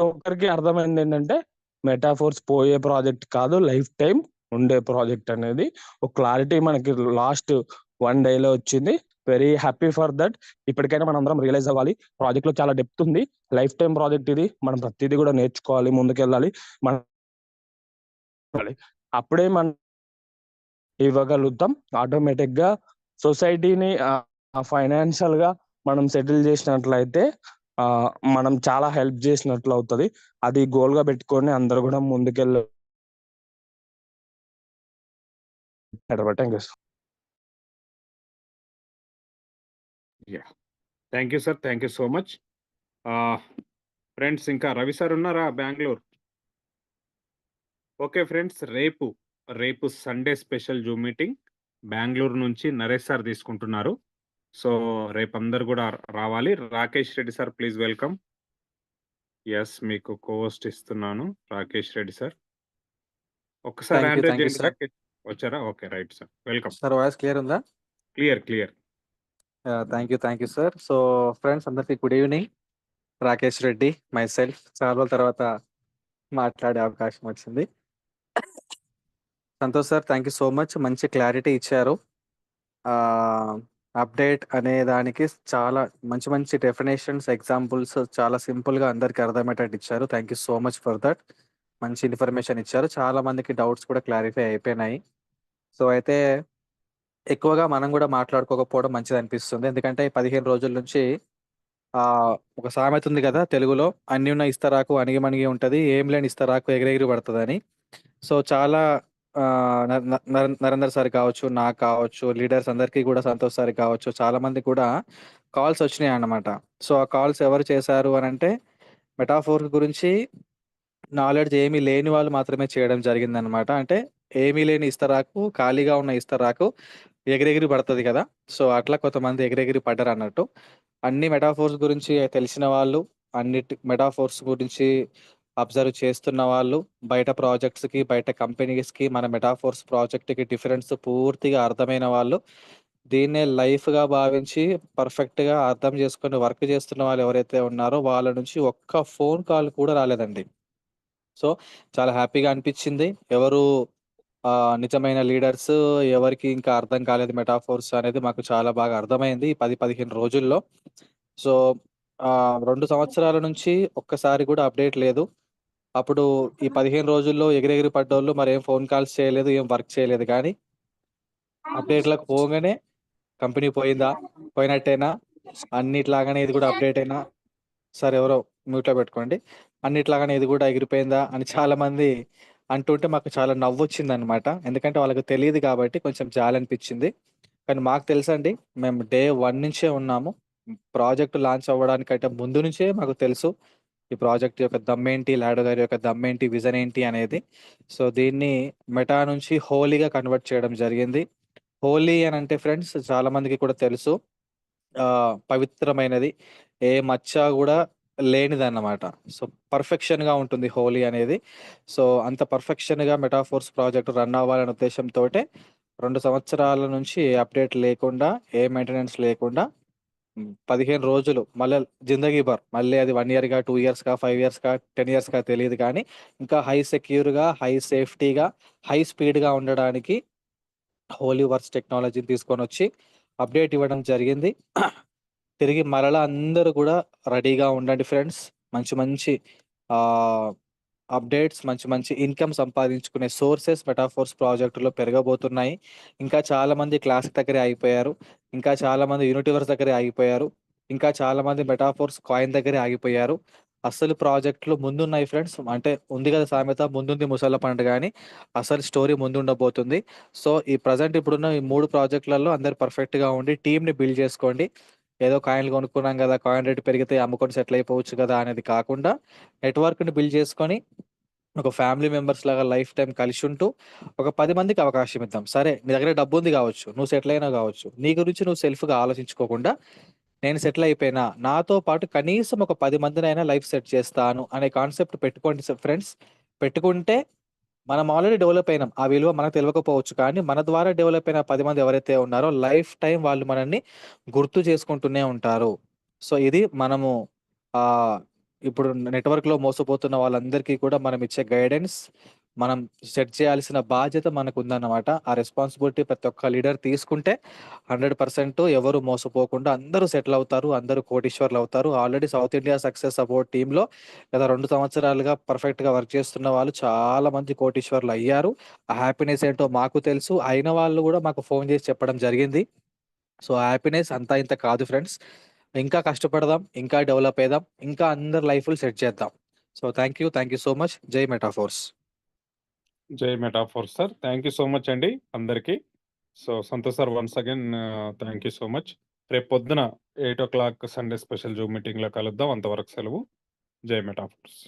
ఒక్కరికి అర్థమైంది ఏంటంటే మెటాఫోర్స్ పోయే ప్రాజెక్ట్ కాదు, లైఫ్ టైం ఉండే ప్రాజెక్ట్ అనేది ఒక క్లారిటీ మనకి లాస్ట్ 1 డేలో వచ్చింది. Very happy for that. ఇప్పటికైనా మనం అందరం రియలైజ్ అవ్వాలి, ప్రాజెక్ట్ లో చాలా డెప్త్ ఉంది, లైఫ్ టైం ప్రాజెక్ట్ ఇది, మనం ప్రతిదీ కూడా నేర్చుకోవాలి, ముందుకెళ్ళాలి. మనం అప్పుడే మనం ఇవ్వగలుగుతాం. ఆటోమేటిక్ గా సొసైటీని ఫైనాన్షియల్ గా మనం సెటిల్ చేసినట్లయితే మనం చాలా హెల్ప్ చేసినట్లు అవుతుంది. అది గోల్ గా పెట్టుకొని అందరూ కూడా ముందుకెళ్ళ. Thank you sir, thank you so much. Friends, ఇంకా రవి సార్ ఉన్నారా బెంగళూరు? ఓకే ఫ్రెండ్స్, రేపు sunday special zoom meeting Bengaluru నుంచి నరేష్ సార్ తీసుకుంటున్నారు. సో రేపు అందరు కూడా రావాలి. Rakesh Reddy sir, please welcome. Yes, మీకు కోస్ట్ ఇస్తున్నాను రాకేష్ రెడ్డి సార్. ఒక్కసారి thank you, hand raise thank you చేయండి. సార్. రాకేష్ వచ్చారా? Okay, right sir, welcome. Sir voice clear ఉందా? Clear. Thank you sir. So friends అందరికీ good evening. Rakesh Reddy my self. చాలా రోజుల తర్వాత మాట్లాడే అవకాశం వచ్చింది. Santosh sir, thank you so much. మంచి క్లారిటీ ఇచ్చారు. అప్డేట్ అనే దానికి చాలా మంచి డెఫినేషన్స్, ఎగ్జాంపుల్స్ చాలా సింపుల్గా అందరికీ అర్థమయ్యేటట్టు ఇచ్చారు. Thank you so much for that. మంచి ఇన్ఫర్మేషన్ ఇచ్చారు. చాలా మందికి డౌట్స్ కూడా క్లారిఫై అయిపోయినాయి. సో అయితే ఎక్కువగా మనం కూడా మాట్లాడుకోకపోవడం మంచిది అనిపిస్తుంది. ఎందుకంటే 15 రోజుల నుంచి ఒక సామెత ఉంది కదా తెలుగులో, అన్ని ఉన్న ఇస్తరాకు అణిగిమణిగి ఉంటది, ఏం లేని ఇస్తరాకు ఎగిరెగిరి పడుతుందని. సో చాలా నరేందర్ సార్ కావచ్చు, నాకు కావచ్చు, లీడర్స్ అందరికీ కూడా, సంతోష్ సార్ కావచ్చు, చాలా మంది కూడా కాల్స్ వచ్చినాయి అన్నమాట. సో ఆ కాల్స్ ఎవరు చేశారు అని అంటే, మెటాఫోర్ గురించి నాలెడ్జ్ ఏమీ లేని వాళ్ళు మాత్రమే చేయడం జరిగిందనమాట. అంటే ఏమీ లేని ఇస్తరాకు, ఖాళీగా ఉన్న ఇస్తరాకు ఎగిరెగిరి పడుతుంది కదా. సో అట్లా కొంతమంది ఎగిరెగిరి పడ్డారు అన్నట్టు. అన్ని మెటాఫోర్స్ గురించి తెలిసిన వాళ్ళు, మెటాఫోర్స్ గురించి అబ్జర్వ్ చేస్తున్న వాళ్ళు, బయట ప్రాజెక్ట్స్కి, బయట కంపెనీస్కి, మన మెటాఫోర్స్ ప్రాజెక్ట్కి డిఫరెన్స్ పూర్తిగా అర్థమైన వాళ్ళు, దీన్నే లైఫ్గా భావించి పర్ఫెక్ట్గా అర్థం చేసుకొని వర్క్ చేస్తున్న వాళ్ళు ఎవరైతే ఉన్నారో వాళ్ళ నుంచి ఒక్క ఫోన్ కాల్ కూడా రాలేదండి. సో చాలా హ్యాపీగా అనిపించింది. ఎవరు నిజమైన లీడర్స్, ఎవరికి ఇంకా అర్థం కాలేదు మెటాఫోర్స్ అనేది మాకు చాలా బాగా అర్థమైంది ఈ 10-15 రోజుల్లో. సో 2 సంవత్సరాల నుంచి ఒక్కసారి కూడా అప్డేట్ లేదు. అప్పుడు ఈ 15 రోజుల్లో ఎగిరెగిరి పడ్డోళ్ళు మరేం ఫోన్ కాల్స్ చేయలేదు, ఏం వర్క్ చేయలేదు. కానీ అప్డేట్లకు పోగానే కంపెనీ పోయిందా, పోయినట్టేనా, అన్నిట్లాగానే ఇది కూడా అప్డేట్ అయినా, సార్ ఎవరో మ్యూట్లో పెట్టుకోండి, అన్నిట్లాగానే ఇది కూడా ఎగిరిపోయిందా అని చాలా మంది అంటుంటే మాకు చాలా నవ్వు వచ్చింది అనమాట. ఎందుకంటే వాళ్ళకి తెలియదు కాబట్టి కొంచెం జాలి అనిపించింది. కానీ మాకు తెలుసండి, మేము డే 1 నుంచే ఉన్నాము. ప్రాజెక్ట్ లాంచ్ అవ్వడానికంటే ముందు నుంచే మాకు తెలుసు ఈ ప్రాజెక్ట్ యొక్క దమ్మేంటి, లాడో గారి యొక్క దమ్మేంటి, విజన్ ఏంటి అనేది. సో దీన్ని మెటా నుంచి హోలీగా కన్వర్ట్ చేయడం జరిగింది. హోలీ అని అంటే ఫ్రెండ్స్ చాలా మందికి కూడా తెలుసు, పవిత్రమైనది, ఏ మచ్చ కూడా లేనిదన్నమాట. సో పర్ఫెక్షన్గా ఉంటుంది హోలీ అనేది. సో అంత పర్ఫెక్షన్గా మెటాఫోర్స్ ప్రాజెక్ట్ రన్ అవ్వాలనే ఉద్దేశంతో 2 సంవత్సరాల నుంచి ఏ అప్డేట్ లేకుండా, ఏ మెయింటెనెన్స్ లేకుండా 15 రోజులు మళ్ళీ జిందగీ భర్, మళ్ళీ అది 1 ఇయర్గా, 2 ఇయర్స్గా, 5 ఇయర్స్గా, 10 ఇయర్స్గా తెలియదు. కానీ ఇంకా హై సెక్యూర్గా, హై సేఫ్టీగా, హై స్పీడ్గా ఉండడానికి హోలీ వర్క్స్ టెక్నాలజీని తీసుకొని వచ్చి అప్డేట్ ఇవ్వడం జరిగింది. తిరిగి మరలా అందరూ కూడా రెడీగా ఉండండి ఫ్రెండ్స్. మంచి అప్డేట్స్, మంచి ఇన్కమ్ సంపాదించుకునే సోర్సెస్ మెటాఫోర్స్ ప్రాజెక్టులో పెరగబోతున్నాయి. ఇంకా చాలా మంది క్లాసిక్ దగ్గరే ఆగిపోయారు, ఇంకా చాలా మంది యూనిటివర్స్ దగ్గరే ఆగిపోయారు, ఇంకా చాలా మంది మెటాఫోర్స్ కాయిన్ దగ్గరే ఆగిపోయారు. అసలు ప్రాజెక్టులు ముందున్నాయి ఫ్రెండ్స్. అంటే ఉంది కదా సామెత, ముందుంది ముసళ్ళ పండుగ అని, అసలు స్టోరీ ముందు ఉండబోతుంది. సో ఈ ప్రజెంట్ ఇప్పుడున్న ఈ 3 ప్రాజెక్టులలో అందరు పర్ఫెక్ట్గా ఉండి టీంని బిల్డ్ చేసుకోండి. ఏదో కాయిన్లు కొనుక్కున్నాం కదా, కాయిన్ రేట్ పెరిగితే అమ్ముకొని సెటిల్ అయిపోవచ్చు కదా అనేది కాకుండా, నెట్వర్క్ని బిల్డ్ చేసుకొని ఒక ఫ్యామిలీ మెంబర్స్ లాగా లైఫ్ టైం కలిసి ఉంటూ ఒక 10 మందికి అవకాశం ఇద్దాం. సరే నీ దగ్గర డబ్బు ఉంది కావచ్చు, నువ్వు సెటిల్ అయినా కావచ్చు, నీ గురించి నువ్వు సెల్ఫ్గా ఆలోచించుకోకుండా, నేను సెటిల్ అయిపోయినా, నాతో పాటు కనీసం ఒక 10 మందినైనా లైఫ్ సెట్ చేస్తాను అనే కాన్సెప్ట్ పెట్టుకోండి ఫ్రెండ్స్. పెట్టుకుంటే మనం ఆల్రెడీ డెవలప్ అయినాం. ఆ విలువ మనకు తెలవకపోవచ్చు. కానీ మన ద్వారా డెవలప్ అయిన 10 మంది ఎవరైతే ఉన్నారో లైఫ్ టైమ్ వాళ్ళు మనల్ని గుర్తు చేసుకుంటూనే ఉంటారు. సో, ఇది మనము ఆహ్, ఇప్పుడు నెట్‌వర్క్‌లో మోసపోతున్న వాళ్ళందరికీ కూడా మనం ఇచ్చే గైడెన్స్, మనం సెట్ చేయాల్సిన బాధ్యత మనకుందన్నమాట. ఆ రెస్పాన్సిబిలిటీ ప్రతి ఒక్క లీడర్ తీసుకుంటే 100% ఎవరు మోసపోకుండా అందరూ సెటిల్ అవుతారు. అందరూ కోటీశ్వరులవుతారు. Already south India success support టీమ్‌లో గత 2 సంవత్సరాలుగా పర్ఫెక్ట్‌గా వర్క్ చేస్తున్న వాళ్ళు చాలా మంది కోటీశ్వరులయ్యారు. ఆ హ్యాపీనెస్ ఏంటో మాకు తెలుసు. అయిన వాళ్ళు గూడా మాకు ఫోను చేసి చెప్పడం జరిగింది. సో, హ్యాపీనెస్ అంతా ఇంత కాదు ఫ్రెండ్స్. ఇంకా కష్టపడదాం. ఇంకా డెవలప్ అయిదాం. ఇంకా అందరి లైఫ్‌లు సెట్ చేద్దాం. So, thank you so much. జై మెటాఫోర్స్. జై metaphor sir. Thank you so much అండి అందరికీ. So, Santosh sir once again thank you so much. రేపు పొద్దున 8:00 సండే స్పెషల్ జూమ్ మీటింగ్‌లో కలుద్దాం. అంతవరకు సెలవు. జై మెటాఫోర్స్.